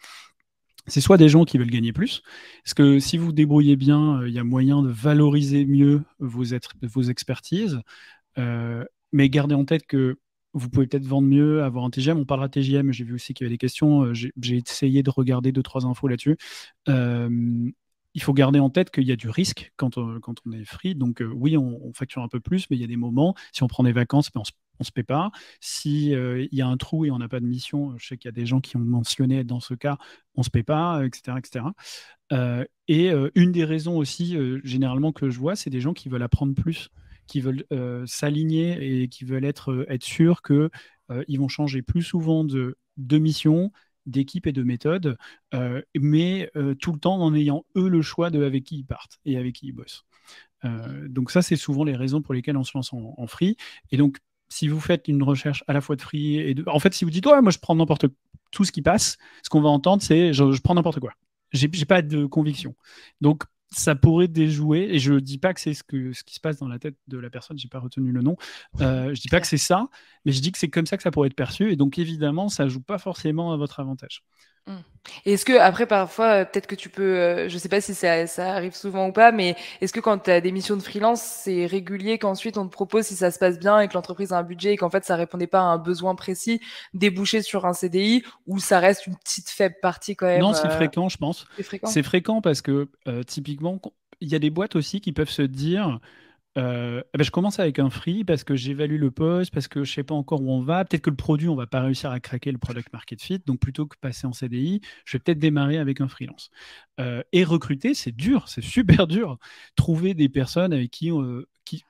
C'est soit des gens qui veulent gagner plus, parce que si vous débrouillez bien, il y a moyen de valoriser mieux vos expertises, mais gardez en tête que vous pouvez peut-être vendre mieux, avoir un TGM. On parlera de TGM, j'ai vu aussi qu'il y avait des questions. J'ai essayé de regarder 2-3 infos là-dessus. Il faut garder en tête qu'il y a du risque quand on est free. Donc oui, on facture un peu plus, mais il y a des moments, si on prend des vacances, on se paie pas. Si il y a un trou et on n'a pas de mission, je sais qu'il y a des gens qui ont mentionné être dans ce cas, on se paie pas, etc. etc. Et une des raisons aussi, généralement, que je vois, c'est des gens qui veulent apprendre plus, qui veulent s'aligner et qui veulent être sûrs qu'ils vont changer plus souvent de mission, d'équipe et de méthode, mais tout le temps en ayant eux le choix de avec qui ils partent et avec qui ils bossent. Donc ça, c'est souvent les raisons pour lesquelles on se lance en free. Et donc, si vous faites une recherche à la fois de free et de... En fait, si vous dites, ouais, moi je prends tout ce qui passe, ce qu'on va entendre, c'est je prends n'importe quoi. J'ai pas de conviction. Donc, ça pourrait déjouer, et je ne dis pas que c'est ce qui se passe dans la tête de la personne, j'ai pas retenu le nom, je dis pas que c'est ça, mais je dis que c'est comme ça que ça pourrait être perçu, et donc évidemment, ça joue pas forcément à votre avantage. Et est-ce que après parfois peut-être que tu peux je sais pas si ça arrive souvent ou pas, mais est-ce que quand tu as des missions de freelance, c'est régulier qu'ensuite on te propose, si ça se passe bien et que l'entreprise a un budget et qu'en fait ça répondait pas à un besoin précis, déboucher sur un CDI, ou ça reste une petite faible partie quand même? Non, c'est fréquent, je pense. C'est fréquent. C'est fréquent parce que typiquement, il y a des boîtes aussi qui peuvent se dire je commence avec un free parce que j'évalue le poste, parce que je sais pas encore où on va. Peut-être que le produit, on va pas réussir à craquer le product market fit. Donc, plutôt que passer en CDI, je vais peut-être démarrer avec un freelance. Et recruter, c'est dur, c'est super dur. Trouver des personnes avec qui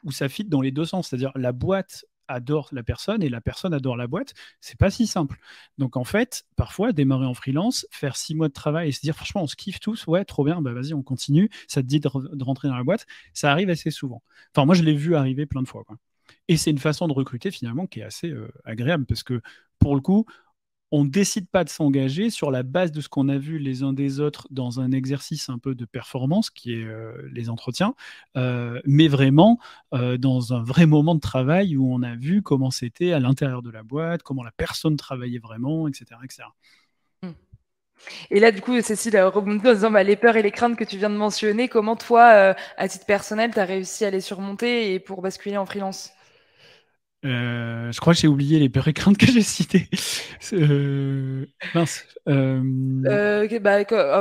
où ça fit dans les deux sens. C'est-à-dire la boîte adore la personne et la personne adore la boîte. C'est pas si simple. Donc en fait, parfois, démarrer en freelance, faire 6 mois de travail et se dire franchement, on se kiffe tous, ouais, trop bien, bah vas-y, on continue. Ça te dit de rentrer dans la boîte. Ça arrive assez souvent. Enfin, moi, je l'ai vu arriver plein de fois, quoi. Et c'est une façon de recruter finalement qui est assez agréable parce que pour le coup, on ne décide pas de s'engager sur la base de ce qu'on a vu les uns des autres dans un exercice un peu de performance qui est les entretiens, mais vraiment dans un vrai moment de travail où on a vu comment c'était à l'intérieur de la boîte, comment la personne travaillait vraiment, etc. etc. Et là, du coup, Cécile, rebondit en disant les peurs et les craintes que tu viens de mentionner. Comment toi, à titre personnel, tu as réussi à les surmonter et pour basculer en freelance? Je crois que j'ai oublié les peurs et craintes que j'ai citées. Mince. En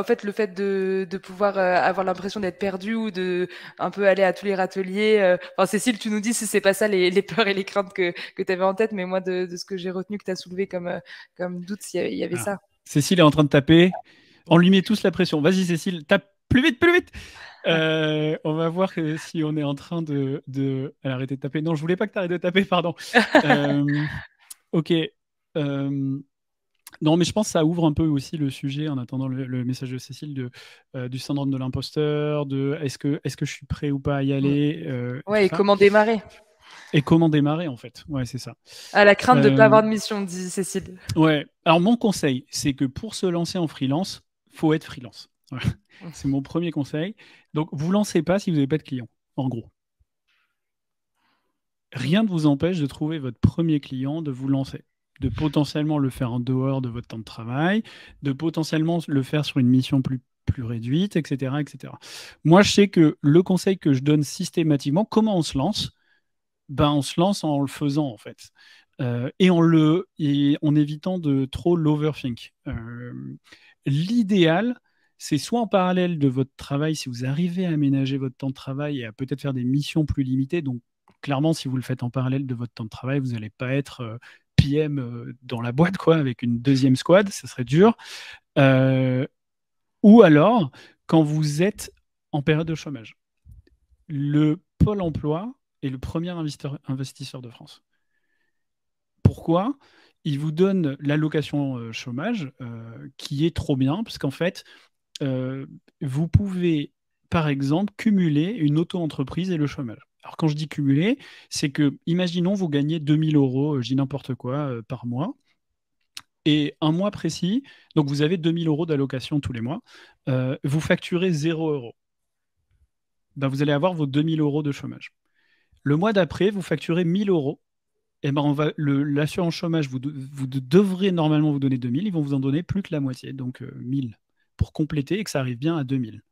fait, le fait de pouvoir avoir l'impression d'être perdu ou de un peu aller à tous les râteliers. Enfin, Cécile, tu nous dis si c'est pas ça les peurs et les craintes que tu avais en tête, mais moi, de ce que j'ai retenu que tu as soulevé comme doute, il y avait Ah. ça. Cécile est en train de taper. On lui met tous la pression. Vas-y, Cécile, tape plus vite, plus vite. On va voir si on est en train Elle a arrêté de taper. Non, je voulais pas que tu arrêtes de taper, pardon. Ok. Non, mais je pense que ça ouvre un peu aussi le sujet, en attendant le message de Cécile, du syndrome de l'imposteur, de est-ce que je suis prêt ou pas à y aller, et tout Ouais, et ça. comment démarrer? Et comment démarrer, en fait. Ouais, c'est ça. Ah, la crainte de ne pas avoir de mission, dit Cécile. Ouais. Alors, mon conseil, c'est que pour se lancer en freelance, faut être freelance. Voilà. C'est mon premier conseil. Donc, vous lancez pas si vous n'avez pas de clients, en gros. Rien ne vous empêche de trouver votre premier client, de vous lancer, de potentiellement le faire en dehors de votre temps de travail, de potentiellement le faire sur une mission plus réduite, etc., etc. Moi, je sais que le conseil que je donne systématiquement, comment on se lance? Ben, on se lance en le faisant, en fait. Et en évitant de trop l'overthink. L'idéal, c'est soit en parallèle de votre travail, si vous arrivez à aménager votre temps de travail et à peut-être faire des missions plus limitées. Donc, clairement, si vous le faites en parallèle de votre temps de travail, vous n'allez pas être PM dans la boîte, quoi, avec une deuxième squad, ça serait dur. Ou alors, quand vous êtes en période de chômage. Le Pôle emploi est le premier investisseur de France. Pourquoi? Il vous donne l'allocation chômage, qui est trop bien, parce qu'en fait, vous pouvez, par exemple, cumuler une auto-entreprise et le chômage. Alors, quand je dis cumuler, c'est que, imaginons, vous gagnez 2000 euros, je dis n'importe quoi, par mois, et un mois précis, donc vous avez 2000 euros d'allocation tous les mois, vous facturez 0 euros. Ben, vous allez avoir vos 2000 euros de chômage. Le mois d'après, vous facturez 1000 euros. Et ben l'assurance chômage, vous devrez normalement vous donner 2000, ils vont vous en donner plus que la moitié, donc 1000, pour compléter et que ça arrive bien à 2000.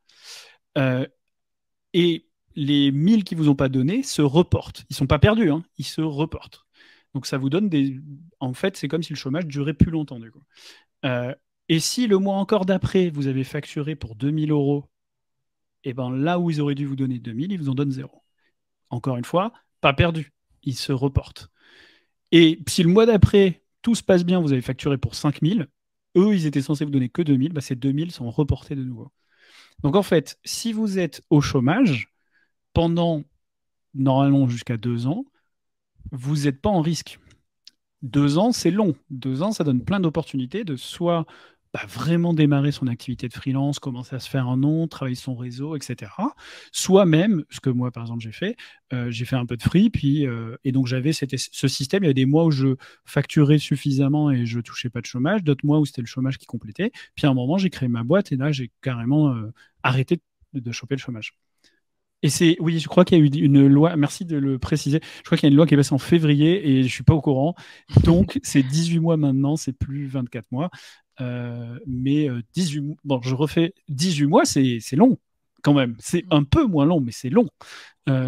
Et les 1000 qui ne vous ont pas donné se reportent. Ils ne sont pas perdus, hein, ils se reportent. Donc ça vous donne des... En fait, c'est comme si le chômage durait plus longtemps, du coup. Et si le mois encore d'après, vous avez facturé pour 2000 euros, et ben là où ils auraient dû vous donner 2000, ils vous en donnent 0. Encore une fois, pas perdu, ils se reportent. Et si le mois d'après, tout se passe bien, vous avez facturé pour 5000, eux, ils étaient censés vous donner que 2000, bah, ces 2000 sont reportés de nouveau. Donc en fait, si vous êtes au chômage pendant, normalement, jusqu'à 2 ans, vous n'êtes pas en risque. 2 ans, c'est long. 2 ans, ça donne plein d'opportunités de soit vraiment démarrer son activité de freelance, commencer à se faire un nom, travailler son réseau, etc. Soit même, ce que moi, par exemple, j'ai fait un peu de free, et donc j'avais ce système. Il y avait des mois où je facturais suffisamment et je touchais pas de chômage, d'autres mois où c'était le chômage qui complétait. Puis à un moment, j'ai créé ma boîte et là, j'ai carrément arrêté de choper le chômage. Et oui, je crois qu'il y a eu une loi, merci de le préciser, je crois qu'il y a une loi qui est passée en février et je ne suis pas au courant. Donc, c'est 18 mois maintenant, c'est plus 24 mois. Mais 18 bon, je refais 18 mois, c'est long quand même. C'est un peu moins long, mais c'est long.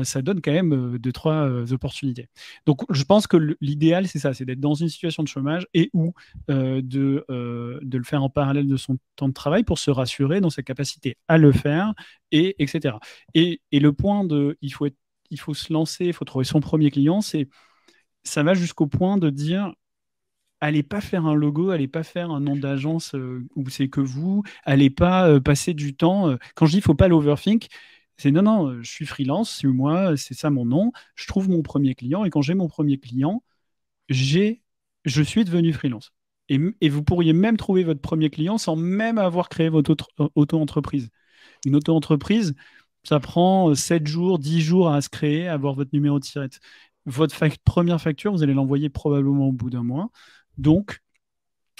Ça donne quand même 2-3 opportunités. Donc, je pense que l'idéal, c'est ça, c'est d'être dans une situation de chômage et ou de le faire en parallèle de son temps de travail pour se rassurer dans sa capacité à le faire, etc. Et le point il faut se lancer, il faut trouver son premier client, ça va jusqu'au point de dire allez pas faire un logo, allez pas faire un nom d'agence où c'est que vous, allez pas passer du temps. Quand je dis faut pas l'overthink, C'est non, non, je suis freelance, c'est moi, c'est ça mon nom. Je trouve mon premier client et quand j'ai mon premier client, j'ai, je suis devenu freelance. Et vous pourriez même trouver votre premier client sans même avoir créé votre auto-entreprise. Une auto-entreprise, ça prend 7 jours, 10 jours à se créer, à avoir votre numéro de SIRET. Votre première facture, vous allez l'envoyer probablement au bout d'un mois. Donc,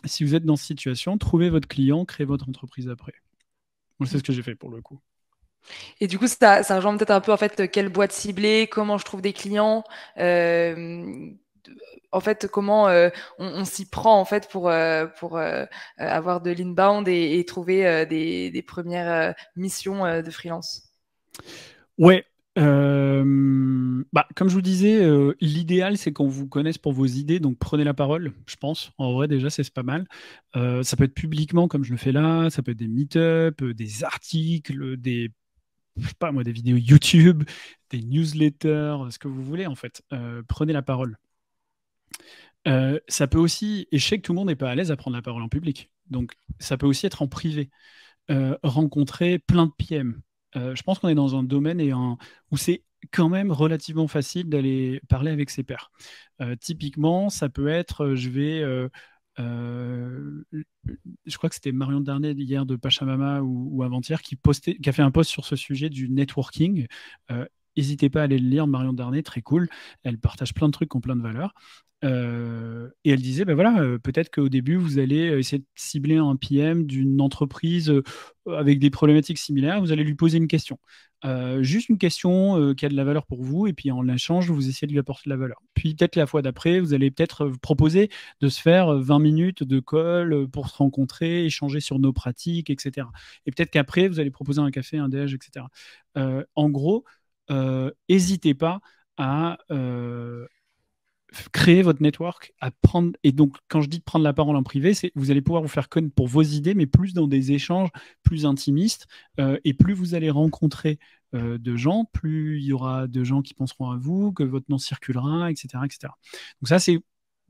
si vous êtes dans cette situation, trouvez votre client, créez votre entreprise après. Moi, c'est ce que j'ai fait pour le coup. Et du coup, ça rejoint peut-être un peu en fait quelle boîte cibler, comment je trouve des clients, euh, en fait comment on s'y prend en fait pour avoir de l'inbound et trouver des premières missions de freelance. Ouais. Bah, comme je vous disais, l'idéal c'est qu'on vous connaisse pour vos idées, donc prenez la parole, je pense. En vrai, déjà, c'est pas mal. Ça peut être publiquement, comme je le fais là, ça peut être des meet-up, des articles, je sais pas moi, des vidéos YouTube, des newsletters, ce que vous voulez en fait. Prenez la parole. Ça peut aussi, et je sais que tout le monde n'est pas à l'aise à prendre la parole en public, donc ça peut aussi être en privé. Rencontrer plein de PM. Je pense qu'on est dans un domaine où c'est quand même relativement facile d'aller parler avec ses pairs. Typiquement, ça peut être, euh, je crois que c'était Marion Darnay hier de Pachamama ou avant-hier qui a fait un post sur ce sujet du networking. N'hésitez pas à aller le lire, Marion Darnay, très cool. Elle partage plein de trucs qui ont plein de valeurs. Et elle disait, ben voilà, peut-être qu'au début, vous allez essayer de cibler un PM d'une entreprise avec des problématiques similaires. Vous allez lui poser une question. Juste une question qui a de la valeur pour vous, et puis en échange, vous essayez de lui apporter de la valeur. Puis peut-être la fois d'après, vous allez peut-être vous proposer de se faire 20 minutes de call pour se rencontrer, échanger sur nos pratiques, etc. Et peut-être qu'après, vous allez proposer un café, un déj, etc. En gros, n'hésitez pas à créer votre network, à prendre. Et donc, quand je dis de prendre la parole en privé, c'est vous allez pouvoir vous faire connaître pour vos idées, mais plus dans des échanges plus intimistes. Et plus vous allez rencontrer de gens, plus il y aura de gens qui penseront à vous, que votre nom circulera, etc., etc. Donc ça, c'est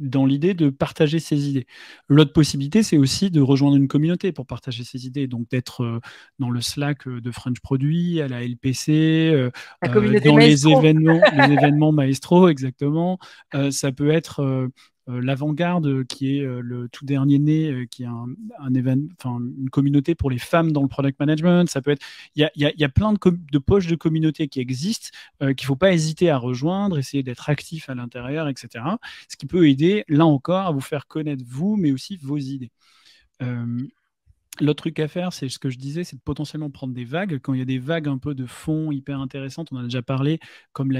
dans l'idée de partager ses idées. L'autre possibilité, c'est aussi de rejoindre une communauté pour partager ses idées, donc d'être dans le Slack de French Produit, à la LPC, La communauté dans Maestro. les événements Maestro, exactement. Ça peut être l'Avant-Garde, qui est le tout dernier né, qui est un événement, enfin une communauté pour les femmes dans le product management. Ça peut être, il y a plein de poches de communautés qui existent, qu'il ne faut pas hésiter à rejoindre, essayer d'être actif à l'intérieur, etc. Ce qui peut aider, là encore, à vous faire connaître vous, mais aussi vos idées. L'autre truc à faire, c'est ce que je disais, c'est de potentiellement prendre des vagues. Quand il y a des vagues un peu de fond hyper intéressantes, on en a déjà parlé, comme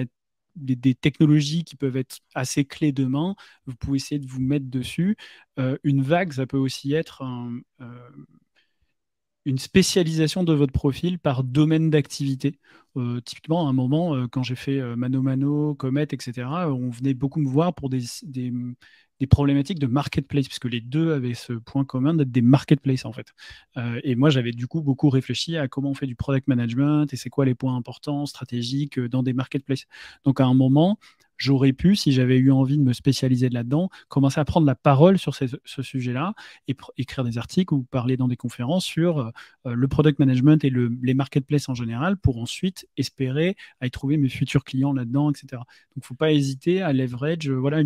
des technologies qui peuvent être assez clés demain, vous pouvez essayer de vous mettre dessus. Une vague, ça peut aussi être une spécialisation de votre profil par domaine d'activité. Typiquement, à un moment, quand j'ai fait Mano Mano, Comet, etc., on venait beaucoup me voir pour des problématiques de marketplace, puisque les deux avaient ce point commun d'être des marketplaces, en fait. Et moi, j'avais du coup beaucoup réfléchi à comment on fait du product management et c'est quoi les points importants, stratégiques dans des marketplaces. Donc, à un moment, j'aurais pu, si j'avais eu envie de me spécialiser là-dedans, commencer à prendre la parole sur ce sujet-là et écrire des articles ou parler dans des conférences sur le product management et les marketplaces en général pour ensuite espérer à y trouver mes futurs clients là-dedans, etc. Donc, il ne faut pas hésiter à leverage voilà,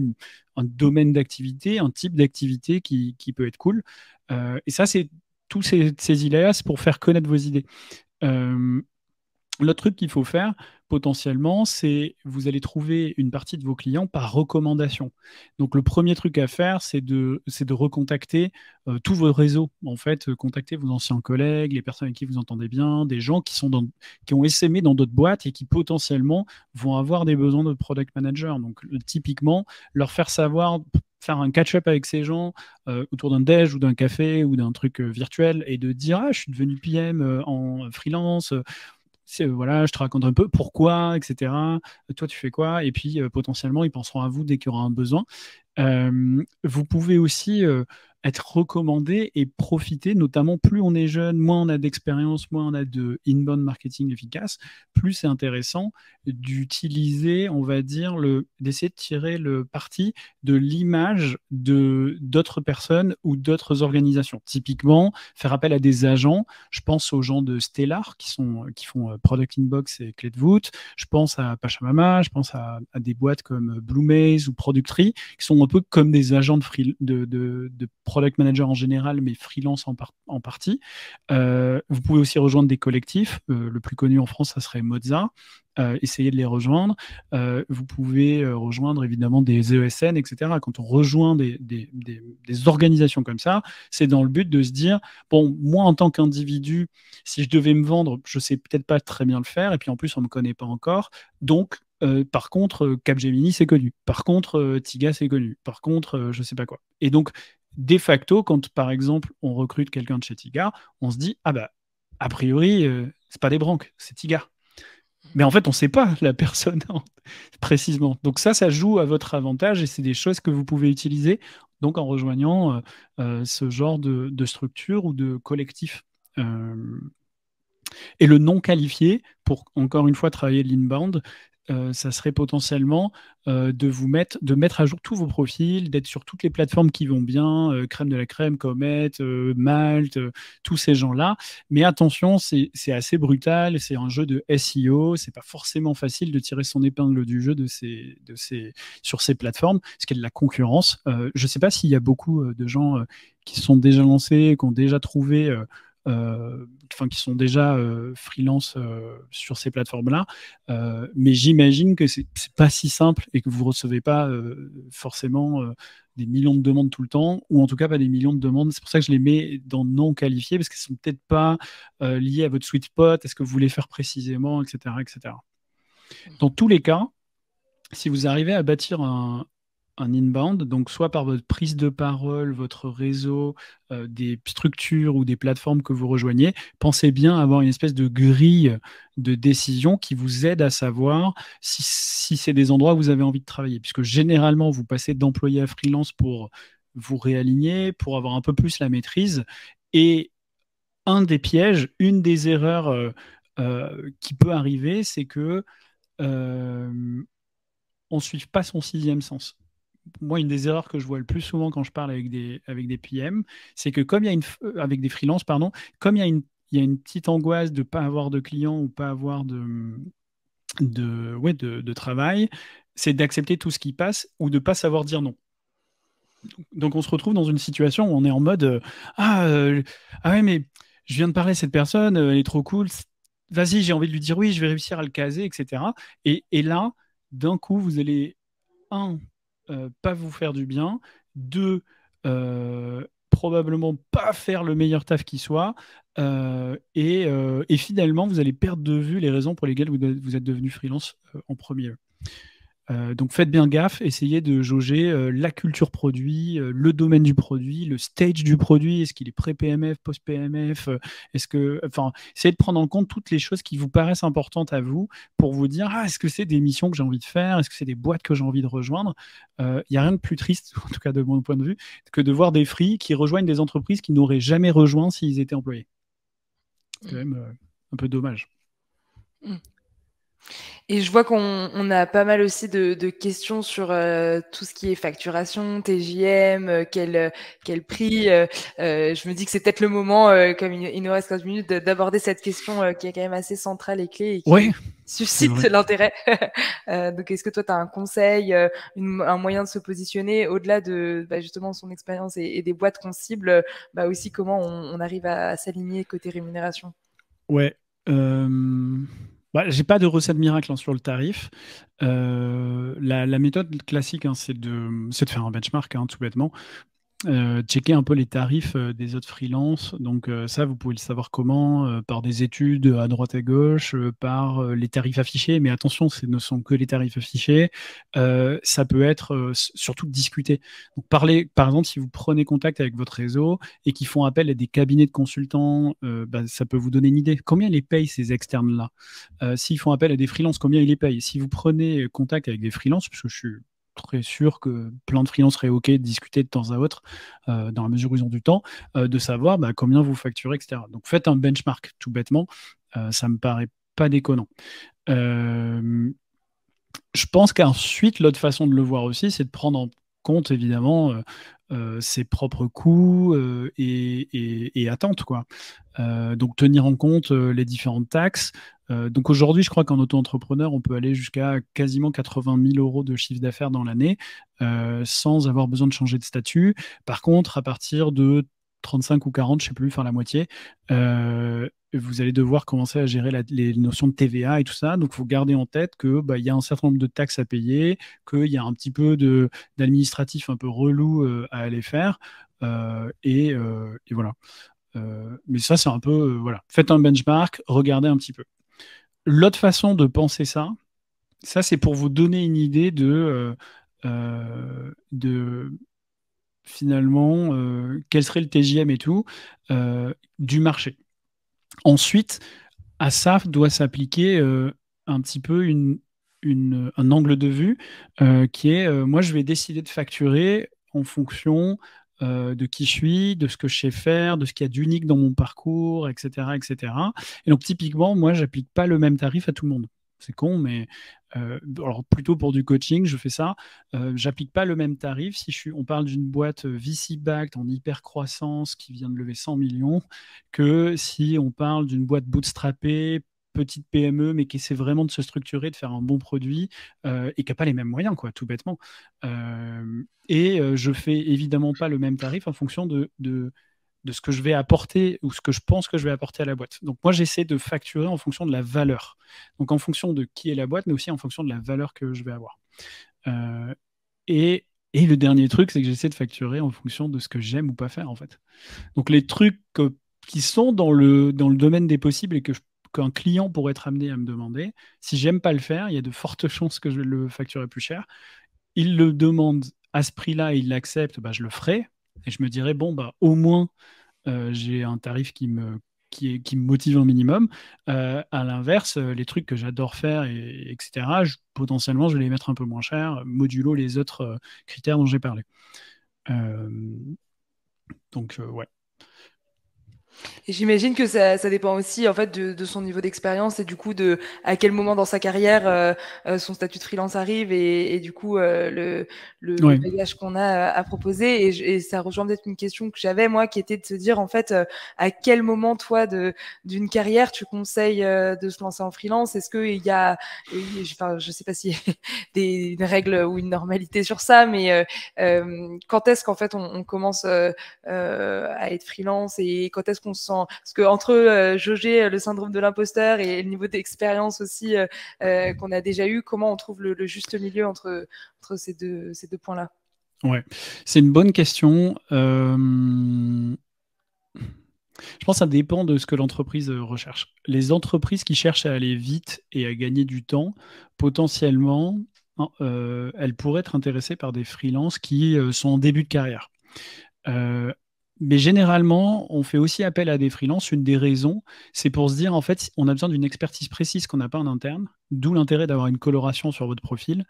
un domaine d'activité, un type d'activité qui peut être cool. Et ça, c'est tous ces idées-là, c'est pour faire connaître vos idées. L'autre truc qu'il faut faire potentiellement, c'est vous allez trouver une partie de vos clients par recommandation. Donc le premier truc à faire, c'est de recontacter tous vos réseaux. En fait, contacter vos anciens collègues, les personnes avec qui vous entendez bien, des gens qui ont essaimé dans d'autres boîtes et qui potentiellement vont avoir des besoins de product manager. Donc typiquement, leur faire savoir, faire un catch-up avec ces gens autour d'un déj ou d'un café ou d'un truc virtuel et de dire ah je suis devenu PM en freelance, voilà, je te raconte un peu pourquoi, etc. Toi, tu fais quoi? Et puis, potentiellement, ils penseront à vous dès qu'il y aura un besoin. Vous pouvez aussi être recommandé et profiter, notamment plus on est jeune, moins on a d'expérience, moins on a de inbound marketing efficace, plus c'est intéressant d'utiliser, on va dire, d'essayer de tirer le parti de l'image d'autres personnes ou d'autres organisations. Typiquement, faire appel à des agents. Je pense aux gens de Stellar qui font Product Inbox et Clé de voûte. Je pense à Pachamama, je pense à des boîtes comme Blue Maze ou Productree qui sont un peu comme des agents de product manager en général, mais freelance en partie. Vous pouvez aussi rejoindre des collectifs. Le plus connu en France, ça serait Moza. Essayez de les rejoindre. Vous pouvez rejoindre évidemment des ESN, etc. Quand on rejoint des organisations comme ça, c'est dans le but de se dire, bon, moi en tant qu'individu, si je devais me vendre, je sais peut-être pas très bien le faire, et puis en plus on me connaît pas encore, donc par contre, Capgemini, c'est connu. Par contre, Tiga, c'est connu. Par contre, je sais pas quoi. Et donc, de facto, quand par exemple, on recrute quelqu'un de chez Tiga, on se dit, ah bah, a priori, c'est pas des branques, c'est Tiga. Mais en fait, on ne sait pas la personne précisément. Donc ça joue à votre avantage et c'est des choses que vous pouvez utiliser donc en rejoignant ce genre de structure ou de collectif. Et le non qualifié, pour encore une fois travailler l'inbound, ça serait potentiellement de mettre à jour tous vos profils, d'être sur toutes les plateformes qui vont bien, Crème de la Crème, Comet, Malte, tous ces gens-là. Mais attention, c'est assez brutal, c'est un jeu de SEO, c'est pas forcément facile de tirer son épingle du jeu sur ces plateformes, parce qu'il y a de la concurrence. Je sais pas s'il y a beaucoup de gens qui sont déjà lancés, qui ont déjà trouvé qui sont déjà freelance sur ces plateformes-là. Mais j'imagine que c'est pas si simple et que vous recevez pas forcément des millions de demandes tout le temps, ou en tout cas pas des millions de demandes. C'est pour ça que je les mets dans non qualifiés, parce qu'elles sont peut-être pas liées à votre sweet spot, est-ce que vous voulez faire précisément, etc., etc. Dans tous les cas, si vous arrivez à bâtir un inbound, donc soit par votre prise de parole, votre réseau, des structures ou des plateformes que vous rejoignez, pensez bien avoir une espèce de grille de décision qui vous aide à savoir si c'est des endroits où vous avez envie de travailler. Puisque généralement, vous passez d'employé à freelance pour vous réaligner, pour avoir un peu plus la maîtrise. Et un des pièges, une des erreurs qui peut arriver, c'est que on ne suive pas son sixième sens. Moi, une des erreurs que je vois le plus souvent quand je parle avec des PM, c'est que comme il y a avec des freelances, pardon, comme il y a une petite angoisse de ne pas avoir de clients ou pas avoir de travail, c'est d'accepter tout ce qui passe ou de ne pas savoir dire non. Donc on se retrouve dans une situation où on est en mode ah ouais, mais je viens de parler à cette personne, elle est trop cool, vas-y, j'ai envie de lui dire oui, je vais réussir à le caser, etc. Et là, d'un coup, vous allez pas vous faire du bien, deux, probablement pas faire le meilleur taf qui soit, et finalement, vous allez perdre de vue les raisons pour lesquelles vous êtes devenu freelance en premier. Donc faites bien gaffe, essayez de jauger la culture produit, le domaine du produit, le stage du produit, est-ce qu'il est pré-PMF, post-PMF, essayez de prendre en compte toutes les choses qui vous paraissent importantes à vous pour vous dire, est-ce que c'est des missions que j'ai envie de faire, est-ce que c'est des boîtes que j'ai envie de rejoindre. Il n'y a rien de plus triste, en tout cas de mon point de vue, que de voir des free qui rejoignent des entreprises qui n'auraient jamais rejoint s'ils étaient employés. C'est quand même un peu dommage. Et je vois qu'on a pas mal aussi de questions sur tout ce qui est facturation, TJM, quel prix. Je me dis que c'est peut-être le moment, comme il nous reste 15 minutes, d'aborder cette question qui est quand même assez centrale et clé et qui suscite l'intérêt. Donc, est-ce que toi, tu as un conseil, un moyen de se positionner au-delà de justement son expérience et des boîtes qu'on cible, aussi comment on arrive à s'aligner côté rémunération? Ouais. J'ai pas de recette miracle sur le tarif. La méthode classique, c'est de faire un benchmark, tout bêtement. Checker un peu les tarifs des autres freelances. Donc ça, vous pouvez le savoir comment, par des études à droite à gauche, par les tarifs affichés. Mais attention, ce ne sont que les tarifs affichés. Ça peut être surtout discuter. Donc parler, par exemple, si vous prenez contact avec votre réseau et qu'ils font appel à des cabinets de consultants, ça peut vous donner une idée. Combien les payent ces externes-là? S'ils font appel à des freelances, combien ils les payent? Si vous prenez contact avec des freelances, puisque je suis très sûr que plein de freelances seraient OK de discuter de temps à autre, dans la mesure où ils ont du temps, de savoir combien vous facturez, etc. Donc faites un benchmark, tout bêtement. Ça me paraît pas déconnant. Je pense qu'ensuite, l'autre façon de le voir aussi, c'est de prendre en compte, évidemment, ses propres coûts et attentes, quoi. Donc, tenir en compte les différentes taxes. Donc, aujourd'hui, je crois qu'en auto-entrepreneur, on peut aller jusqu'à quasiment 80 000 euros de chiffre d'affaires dans l'année sans avoir besoin de changer de statut. Par contre, à partir de 35 ou 40, je ne sais plus, enfin la moitié, vous allez devoir commencer à gérer les notions de TVA et tout ça. Donc, il faut garder en tête qu'il y a un certain nombre de taxes à payer, qu'il y a un petit peu d'administratif un peu relou à aller faire. Et voilà. Mais ça, c'est un peu, voilà. Faites un benchmark, regardez un petit peu. L'autre façon de penser ça, c'est pour vous donner une idée de finalement quel serait le TJM et tout du marché. Ensuite, à ça doit s'appliquer un petit peu un angle de vue qui est, moi, je vais décider de facturer en fonction de qui je suis, de ce que je sais faire, de ce qu'il y a d'unique dans mon parcours, etc., etc. Et donc, typiquement, moi, j'applique pas le même tarif à tout le monde. C'est con, mais alors plutôt pour du coaching, je fais ça. J'applique pas le même tarif. Si on parle d'une boîte VC-backed en hyper croissance qui vient de lever 100 millions, que si on parle d'une boîte bootstrappée, petite PME, mais qui essaie vraiment de se structurer, de faire un bon produit et qui n'a pas les mêmes moyens, quoi, tout bêtement. Je fais évidemment pas le même tarif en fonction de ce que je vais apporter ou ce que je pense que je vais apporter à la boîte. Donc moi, j'essaie de facturer en fonction de la valeur. Donc en fonction de qui est la boîte, mais aussi en fonction de la valeur que je vais avoir. Et le dernier truc, c'est que j'essaie de facturer en fonction de ce que j'aime ou pas faire, en fait. Donc les trucs qui sont dans le domaine des possibles et qu'un client pourrait être amené à me demander, si j'aime pas le faire, il y a de fortes chances que je vais le facturer plus cher. Il le demande à ce prix-là et il l'accepte, je le ferai. Et je me dirais, bon, au moins, j'ai un tarif qui me motive un minimum. À l'inverse, les trucs que j'adore faire, etc., potentiellement, je vais les mettre un peu moins cher, modulo les autres critères dont j'ai parlé. Donc, ouais. Et j'imagine que ça dépend aussi en fait de son niveau d'expérience et du coup de à quel moment dans sa carrière son statut de freelance arrive et du coup le bagage qu'on a à proposer et ça rejoint peut-être une question que j'avais moi qui était de se dire en fait à quel moment toi d'une carrière tu conseilles de se lancer en freelance. Est-ce que il y a enfin je sais pas s'il y a une règle ou une normalité sur ça, mais quand est-ce qu'en fait on commence à être freelance et quand est-ce qu'on se sent parce que entre jauger le syndrome de l'imposteur et le niveau d'expérience aussi qu'on a déjà eu, comment on trouve le juste milieu entre ces deux points-là? Ouais, c'est une bonne question. Je pense que ça dépend de ce que l'entreprise recherche. Les entreprises qui cherchent à aller vite et à gagner du temps, potentiellement, elles pourraient être intéressées par des freelances qui sont en début de carrière. Mais généralement, on fait aussi appel à des freelances. Une des raisons, c'est pour se dire, en fait, on a besoin d'une expertise précise qu'on n'a pas en interne, d'où l'intérêt d'avoir une coloration sur votre profil.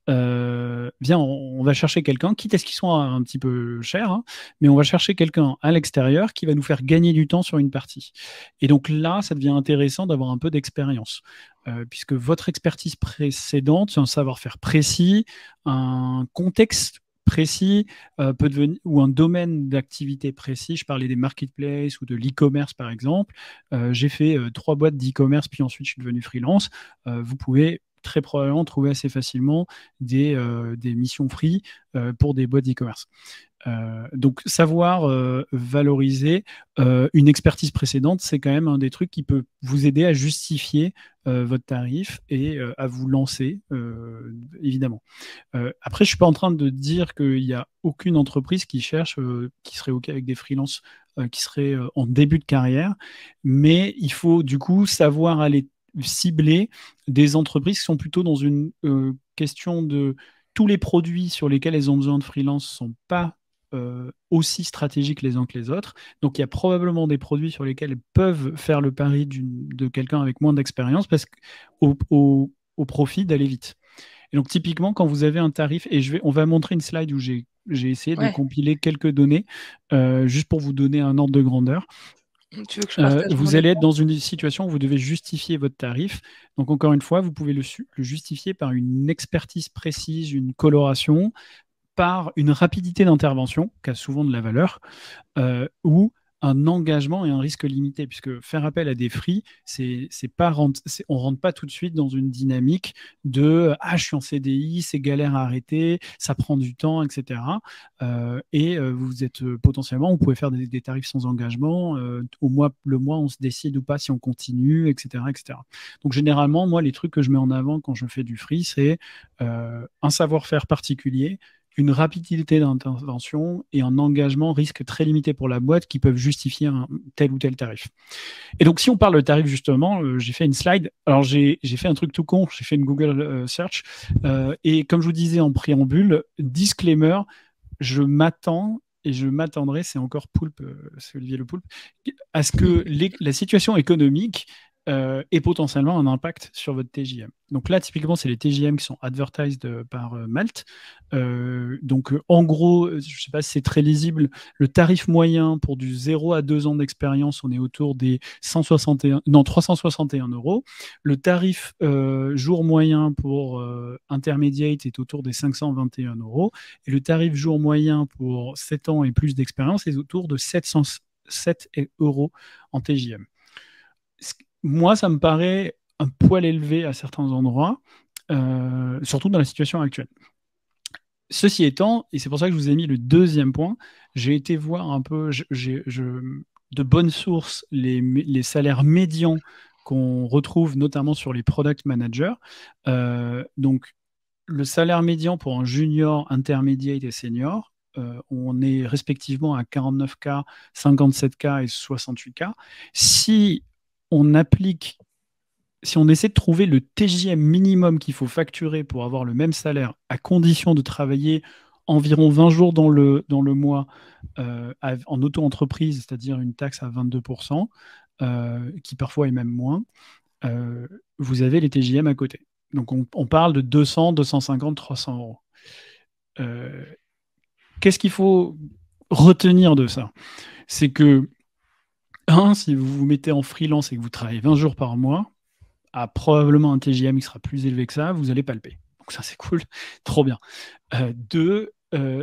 Bien, on va chercher quelqu'un, quitte à ce qu'ils soient un petit peu chers, hein, mais on va chercher quelqu'un à l'extérieur qui va nous faire gagner du temps sur une partie. Et donc là, ça devient intéressant d'avoir un peu d'expérience. Puisque votre expertise précédente, un savoir-faire précis, un contexte précis peut devenir, ou un domaine d'activité précis. Je parlais des marketplaces ou de l'e-commerce par exemple. J'ai fait 3 boîtes d'e-commerce, puis ensuite je suis devenu freelance. Vous pouvez très probablement trouver assez facilement des missions free pour des boîtes d'e-commerce. Donc savoir valoriser une expertise précédente, c'est quand même un des trucs qui peut vous aider à justifier votre tarif et à vous lancer, évidemment. Après, je suis pas en train de dire qu'il n'y a aucune entreprise qui cherche, qui serait OK avec des freelances qui seraient en début de carrière, mais il faut du coup savoir aller cibler des entreprises qui sont plutôt dans une question de tous les produits sur lesquels elles ont besoin de freelance ne sont pas aussi stratégiques les uns que les autres. Donc, il y a probablement des produits sur lesquels elles peuvent faire le pari de quelqu'un avec moins d'expérience parce au profit d'aller vite. Et donc, typiquement, quand vous avez un tarif, et on va montrer une slide où j'ai essayé de Ouais. compiler quelques données, juste pour vous donner un ordre de grandeur. Tu veux que je partage mon Vous allez être écran? dans une situation où vous devez justifier votre tarif. Donc, encore une fois, vous pouvez le justifier par une expertise précise, une coloration, par une rapidité d'intervention, qui a souvent de la valeur, ou un engagement et un risque limité, puisque faire appel à des free, on rentre pas tout de suite dans une dynamique de je suis en CDI, c'est galère à arrêter, ça prend du temps, etc. Vous êtes potentiellement, vous pouvez faire des tarifs sans engagement, le mois on se décide ou pas si on continue, etc., etc. Donc généralement, moi, les trucs que je mets en avant quand je fais du free, c'est un savoir-faire particulier, une rapidité d'intervention et un engagement risque très limité pour la boîte qui peuvent justifier un tel ou tel tarif. Et donc, si on parle de tarif, justement, j'ai fait une slide. Alors, j'ai fait un truc tout con. J'ai fait une Google search. Et comme je vous disais en préambule, disclaimer, je m'attends et je m'attendrai, c'est encore Poulpe, c'est Olivier Le Poulpe, à ce que la situation économique ait potentiellement un impact sur votre TJM. Donc là, typiquement, c'est les TJM qui sont advertised par Malte. En gros, je ne sais pas si c'est très lisible, le tarif moyen pour du 0 à 2 ans d'expérience, on est autour des 361 euros. Le tarif jour moyen pour intermediate est autour des 521 euros. Et le tarif jour moyen pour 7 ans et plus d'expérience est autour de 707 euros en TJM. Moi, ça me paraît un poil élevé à certains endroits, surtout dans la situation actuelle. Ceci étant, et c'est pour ça que je vous ai mis le deuxième point, j'ai été voir un peu, de bonnes sources, les salaires médians qu'on retrouve notamment sur les product managers. Donc, le salaire médian pour un junior, intermediate et senior, on est respectivement à 49K, 57K et 68K. Si on essaie de trouver le TJM minimum qu'il faut facturer pour avoir le même salaire, à condition de travailler environ 20 jours dans le mois en auto-entreprise, c'est-à-dire une taxe à 22%, qui parfois est même moins, vous avez les TJM à côté. Donc on parle de 200, 250, 300 euros. Qu'est-ce qu'il faut retenir de ça? C'est que, si vous vous mettez en freelance et que vous travaillez 20 jours par mois, à probablement un TJM qui sera plus élevé que ça, vous allez palper. Donc ça, c'est cool. Trop bien. Deux,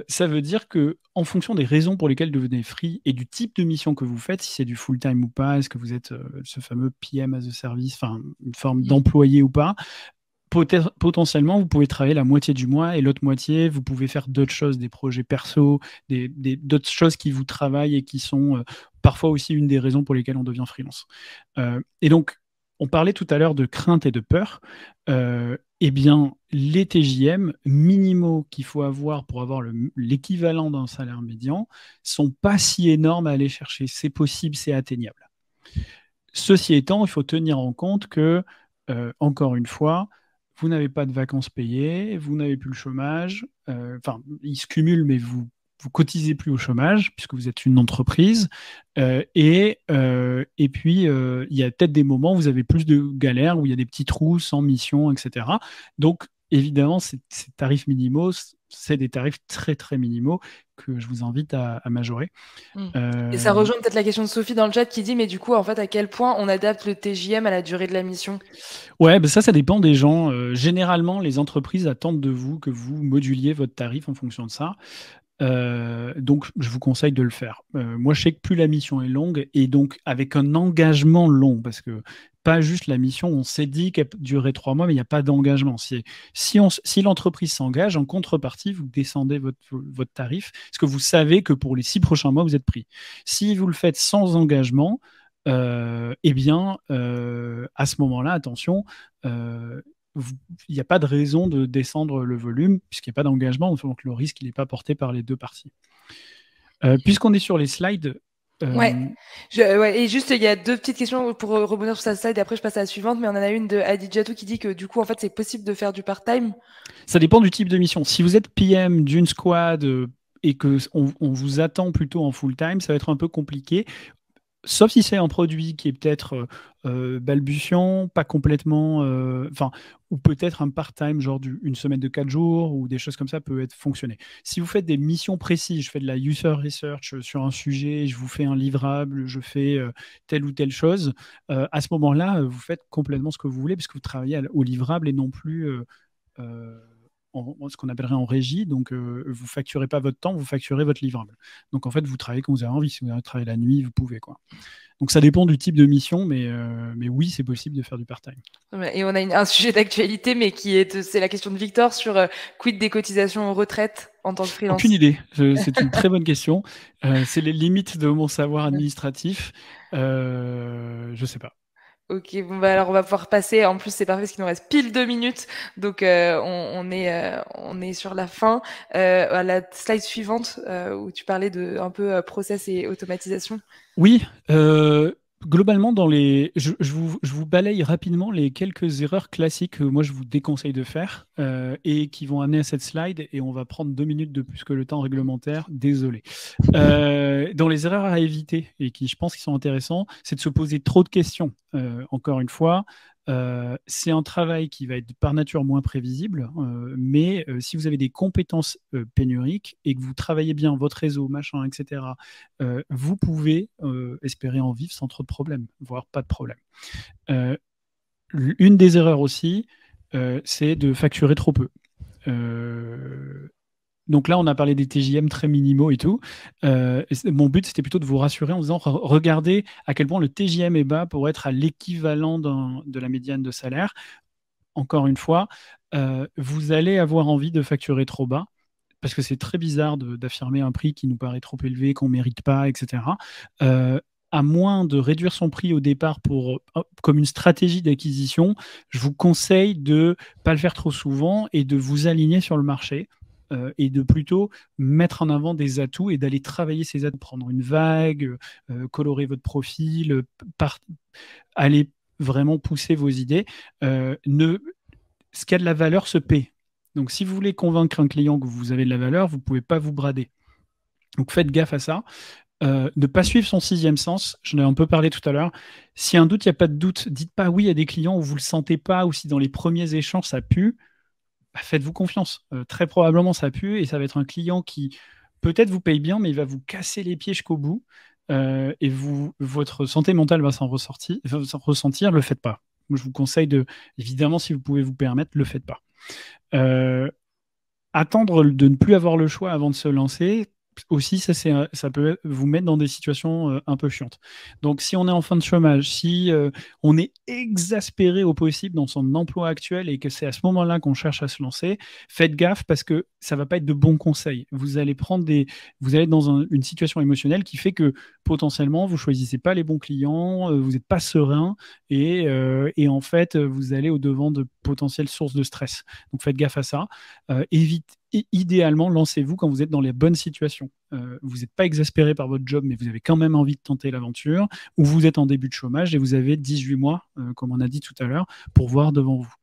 ça veut dire que en fonction des raisons pour lesquelles vous devenez free et du type de mission que vous faites, si c'est du full-time ou pas, est-ce que vous êtes ce fameux PM as a service, enfin une forme d'employé ou pas, potentiellement, vous pouvez travailler la moitié du mois et l'autre moitié, vous pouvez faire d'autres choses, des projets perso, d'autres choses qui vous travaillent et qui sont parfois aussi une des raisons pour lesquelles on devient freelance. Et donc, on parlait tout à l'heure de crainte et de peur. Eh bien, les TJM minimaux qu'il faut avoir pour avoir l'équivalent d'un salaire médian sont pas si énormes à aller chercher. C'est possible, c'est atteignable. Ceci étant, il faut tenir en compte que, encore une fois, vous n'avez pas de vacances payées, vous n'avez plus le chômage. Enfin, il se cumule, mais vous cotisez plus au chômage puisque vous êtes une entreprise. Et puis, il y a peut-être des moments où vous avez plus de galères, où il y a des petits trous sans mission, etc. Donc, évidemment, ces tarifs minimaux, c'est des tarifs très, très minimaux que je vous invite à majorer. Et ça rejoint peut-être la question de Sophie dans le chat qui dit, mais du coup, en fait, à quel point on adapte le TJM à la durée de la mission? Ouais, ben ça dépend des gens. Généralement, les entreprises attendent de vous que vous moduliez votre tarif en fonction de ça. Donc, je vous conseille de le faire. Moi, je sais que plus la mission est longue, et donc avec un engagement long, parce que pas juste la mission, on s'est dit qu'elle durerait 3 mois, mais il n'y a pas d'engagement. Si l'entreprise s'engage, en contrepartie, vous descendez votre tarif, parce que vous savez que pour les 6 prochains mois, vous êtes pris. Si vous le faites sans engagement, eh bien, à ce moment-là, attention, il n'y a pas de raison de descendre le volume puisqu'il n'y a pas d'engagement, donc le risque n'est pas porté par les deux parties. Puisqu'on est sur les slides. Ouais. Et juste, il y a deux petites questions pour rebondir sur sa slide et après je passe à la suivante, mais on en a une de Adidjatou qui dit que du coup, en fait, c'est possible de faire du part-time. Ça dépend du type de mission. Si vous êtes PM d'une squad et qu'on vous attend plutôt en full-time, ça va être un peu compliqué. Sauf si c'est un produit qui est peut-être balbutiant, pas complètement, enfin, ou peut-être un part-time, genre une semaine de 4 jours, ou des choses comme ça peut être fonctionner. Si vous faites des missions précises, je fais de la user research sur un sujet, je vous fais un livrable, je fais telle ou telle chose, à ce moment-là, vous faites complètement ce que vous voulez, parce que vous travaillez au livrable et non plus euh, ce qu'on appellerait en régie. Donc, vous facturez pas votre temps, vous facturez votre livrable. Donc, en fait, vous travaillez quand vous avez envie. Si vous avez travaillé la nuit, vous pouvez, quoi. Donc, ça dépend du type de mission, mais oui, c'est possible de faire du part-time. Et on a un sujet d'actualité, mais c'est la question de Victor sur quid des cotisations en retraite en tant que Aucune freelance. idée. C'est une très bonne question. C'est les limites de mon savoir administratif. Je sais pas. Ok, bon bah alors on va pouvoir passer. En plus, c'est parfait parce qu'il nous reste pile 2 minutes, donc on est sur la fin. À la slide suivante où tu parlais de un peu process et automatisation. Oui, globalement, je vous balaye rapidement les quelques erreurs classiques que moi je vous déconseille de faire et qui vont amener à cette slide. Et on va prendre 2 minutes de plus que le temps réglementaire. Désolé. Dans les erreurs à éviter et qui, je pense, qui sont intéressants, c'est de se poser trop de questions. Encore une fois. C'est un travail qui va être par nature moins prévisible, mais si vous avez des compétences pénuriques et que vous travaillez bien votre réseau, machin, etc., vous pouvez espérer en vivre sans trop de problèmes, voire pas de problème. Une des erreurs aussi, c'est de facturer trop peu. Donc là, on a parlé des TJM très minimaux et tout. Mon but, c'était plutôt de vous rassurer en disant, regardez à quel point le TJM est bas pour être à l'équivalent de la médiane de salaire. Encore une fois, vous allez avoir envie de facturer trop bas, parce que c'est très bizarre d'affirmer un prix qui nous paraît trop élevé, qu'on ne mérite pas, etc. À moins de réduire son prix au départ comme une stratégie d'acquisition, je vous conseille de ne pas le faire trop souvent et de vous aligner sur le marché et de plutôt mettre en avant des atouts et d'aller travailler ces atouts, prendre une vague, colorer votre profil, aller vraiment pousser vos idées. Ce qui a de la valeur se paie. Donc, si vous voulez convaincre un client que vous avez de la valeur, vous ne pouvez pas vous brader. Donc, faites gaffe à ça. Ne pas suivre son sixième sens, j'en ai un peu parlé tout à l'heure. S'il y a un doute, il n'y a pas de doute. Dites pas oui à des clients où vous ne le sentez pas ou si dans les premiers échanges ça pue. Bah, faites-vous confiance. Très probablement ça pue et ça va être un client qui peut-être vous paye bien, mais il va vous casser les pieds jusqu'au bout. Et votre santé mentale va s'en ressentir. Le faites pas. Moi, je vous conseille évidemment, si vous pouvez vous permettre, le faites pas. Attendre de ne plus avoir le choix avant de se lancer, aussi, ça peut vous mettre dans des situations un peu chiantes. Donc, si on est en fin de chômage, si on est exaspéré au possible dans son emploi actuel et que c'est à ce moment-là qu'on cherche à se lancer, faites gaffe parce que ça va pas être de bons conseils. Vous allez être dans une situation émotionnelle qui fait que potentiellement vous choisissez pas les bons clients, vous n'êtes pas serein et en fait vous allez au devant de potentielles sources de stress. Donc, faites gaffe à ça. Idéalement, lancez-vous quand vous êtes dans les bonnes situations. Vous n'êtes pas exaspéré par votre job, mais vous avez quand même envie de tenter l'aventure, ou vous êtes en début de chômage et vous avez 18 mois, comme on a dit tout à l'heure, pour voir devant vous.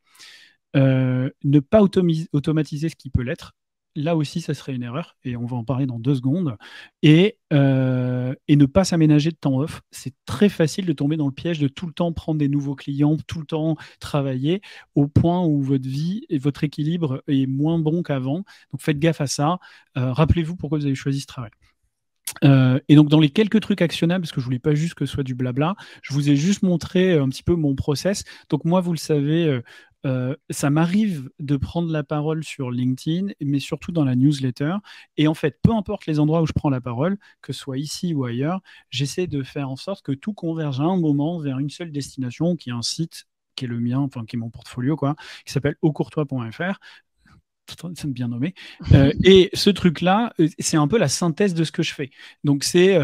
Ne pas automatiser ce qui peut l'être. Là aussi, ça serait une erreur, et on va en parler dans 2 secondes. Et ne pas s'aménager de temps off. C'est très facile de tomber dans le piège de tout le temps prendre des nouveaux clients, tout le temps travailler, au point où votre vie et votre équilibre est moins bon qu'avant. Donc faites gaffe à ça. Rappelez-vous pourquoi vous avez choisi ce travail. Et donc, dans les quelques trucs actionnables, parce que je voulais pas juste que ce soit du blabla, je vous ai juste montré un petit peu mon process. Donc, moi, vous le savez, ça m'arrive de prendre la parole sur LinkedIn, mais surtout dans la newsletter. Et en fait, peu importe les endroits où je prends la parole, que ce soit ici ou ailleurs, j'essaie de faire en sorte que tout converge à un moment vers une seule destination, qui est un site qui est le mien, enfin qui est mon portfolio, quoi, qui s'appelle aucourtois.fr. C'est bien nommé. Et ce truc-là, c'est un peu la synthèse de ce que je fais. Donc, c'est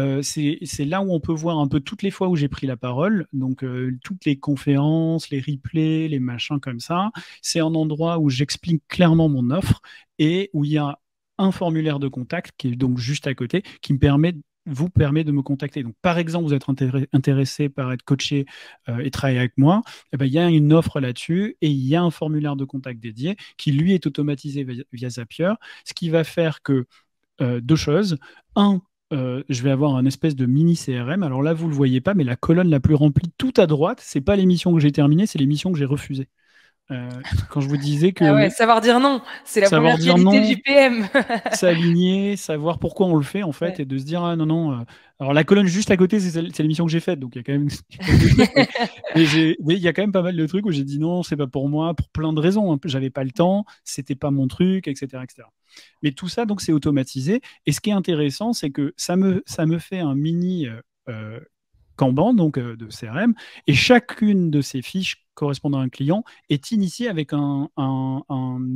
là où on peut voir un peu toutes les fois où j'ai pris la parole. Donc, toutes les conférences, les replays, les machins comme ça. C'est un endroit où j'explique clairement mon offre et où il y a un formulaire de contact qui est donc juste à côté, qui vous permet de me contacter. Donc, par exemple, vous êtes intéressé par être coaché et travailler avec moi, eh ben, il y a une offre là-dessus et il y a un formulaire de contact dédié qui, lui, est automatisé via Zapier, ce qui va faire que 2 choses. Un, je vais avoir un espèce de mini CRM. Alors là, vous ne le voyez pas, mais la colonne la plus remplie tout à droite, c'est pas l'émission que j'ai terminée, c'est l'émission que j'ai refusée. Quand je vous disais Ah ouais, que savoir dire non, c'est la savoir première dire qualité non, du PM. s'aligner, savoir pourquoi on le fait en fait, Ouais. et de se dire ah non non. Alors la colonne juste à côté, c'est l'émission que j'ai faite, donc il y a quand même, il y a quand même des trucs, mais il y a quand même pas mal de trucs où j'ai dit non, c'est pas pour moi, pour plein de raisons. J'avais pas le temps, c'était pas mon truc, etc., etc. Mais tout ça donc c'est automatisé. Et ce qui est intéressant, c'est que ça me fait un mini euh, Kanban, donc de CRM, et chacune de ces fiches correspondant à un client est initiée avec un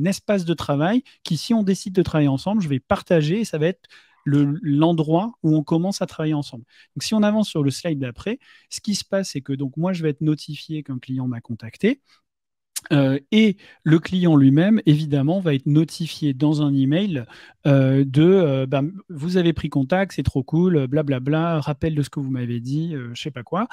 espace de travail qui, si on décide de travailler ensemble, je vais partager et ça va être l'endroit où on commence à travailler ensemble. Donc, si on avance sur le slide d'après, ce qui se passe, c'est que donc moi, je vais être notifié qu'un client m'a contacté. Et le client lui-même, évidemment, va être notifié dans un email vous avez pris contact, c'est trop cool, blablabla, rappel de ce que vous m'avez dit, je sais pas quoi.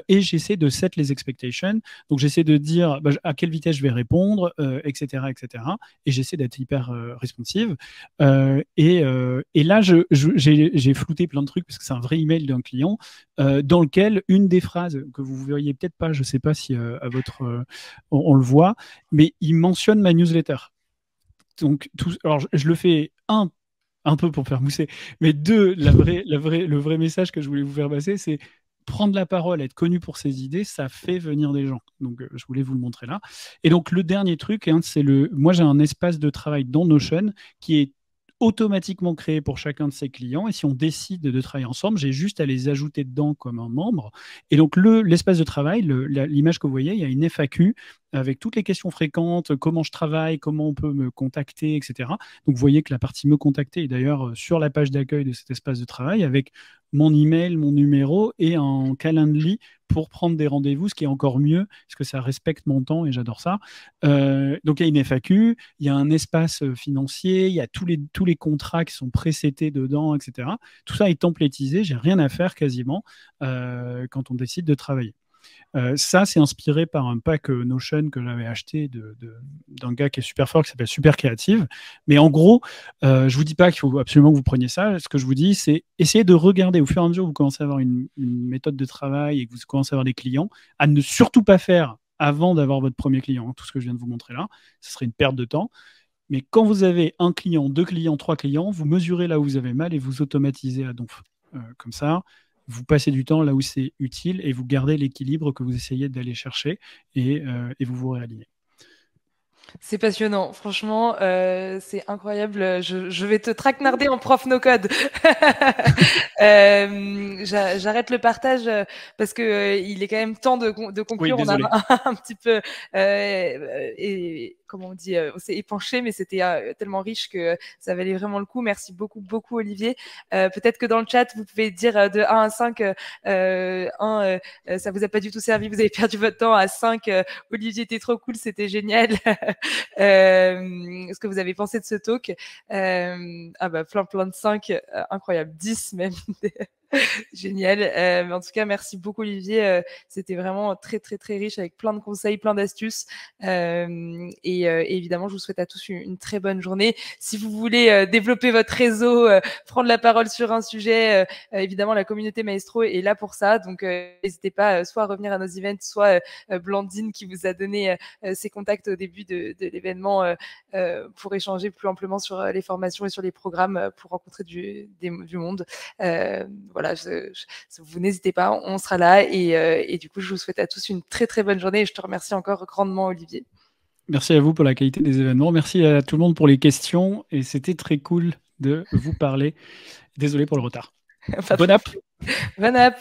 Et j'essaie de set les expectations. Donc j'essaie de dire à quelle vitesse je vais répondre, etc., etc. Et j'essaie d'être hyper responsive. Et là, j'ai flouté plein de trucs parce que c'est un vrai email d'un client dans lequel une des phrases que vous ne verriez peut-être pas, je ne sais pas si à votre on le voit, mais il mentionne ma newsletter. Donc, alors je le fais un peu pour faire mousser, mais deux, le vrai message que je voulais vous faire passer, c'est prendre la parole, être connu pour ses idées, ça fait venir des gens. Donc, je voulais vous le montrer là. Et donc, le dernier truc, c'est moi, j'ai un espace de travail dans Notion qui est automatiquement créé pour chacun de ses clients. Et si on décide de travailler ensemble, j'ai juste à les ajouter dedans comme un membre. Et donc, l'espace de travail, l'image que vous voyez, il y a une FAQ avec toutes les questions fréquentes, comment je travaille, comment on peut me contacter, etc. Donc, vous voyez que la partie me contacter est d'ailleurs sur la page d'accueil de cet espace de travail avec mon email, mon numéro et un Calendly pour prendre des rendez-vous, ce qui est encore mieux, parce que ça respecte mon temps et j'adore ça. Donc, il y a une FAQ, il y a un espace financier, il y a tous les contrats qui sont précétés dedans, etc. Tout ça est templétisé, j'ai rien à faire quasiment quand on décide de travailler. Ça, c'est inspiré par un pack Notion que j'avais acheté d'un gars qui est super fort, qui s'appelle Super Creative. Mais en gros, je vous dis pas qu'il faut absolument que vous preniez ça. Ce que je vous dis, c'est essayer de regarder au fur et à mesure que vous commencez à avoir une méthode de travail et que vous commencez à avoir des clients, à ne surtout pas faire avant d'avoir votre premier client. Tout ce que je viens de vous montrer là, ce serait une perte de temps. Mais quand vous avez un client, deux clients, trois clients, vous mesurez là où vous avez mal et vous automatisez à donf. Comme ça, vous passez du temps là où c'est utile et vous gardez l'équilibre que vous essayez d'aller chercher et vous vous réalignez. C'est passionnant, franchement, c'est incroyable. Je vais te traquenarder en prof no code. J'arrête le partage parce que il est quand même temps de conclure. Oui, On a désolé. un petit peu et comment on dit, on s'est épanché, mais c'était tellement riche que ça valait vraiment le coup. Merci beaucoup, beaucoup Olivier. Peut-être que dans le chat, vous pouvez dire de 1 à 5, 1, ça vous a pas du tout servi, vous avez perdu votre temps. À 5, Olivier était trop cool, c'était génial. Ce que vous avez pensé de ce talk. Ah bah plein de 5, incroyable, 10 même. Génial. Mais en tout cas, merci beaucoup Olivier. C'était vraiment très très très riche avec plein de conseils, plein d'astuces. Et évidemment, je vous souhaite à tous une très bonne journée. Si vous voulez développer votre réseau, prendre la parole sur un sujet, évidemment, la communauté Maestro est là pour ça. Donc, n'hésitez pas soit à revenir à nos events, soit Blandine qui vous a donné ses contacts au début de l'événement pour échanger plus amplement sur les formations et sur les programmes pour rencontrer du monde. Voilà, vous n'hésitez pas, on sera là et du coup, je vous souhaite à tous une très très bonne journée et je te remercie encore grandement, Olivier. Merci à vous pour la qualité des événements. Merci à tout le monde pour les questions et c'était très cool de vous parler. Désolé pour le retard. Bonne app. Bonne app.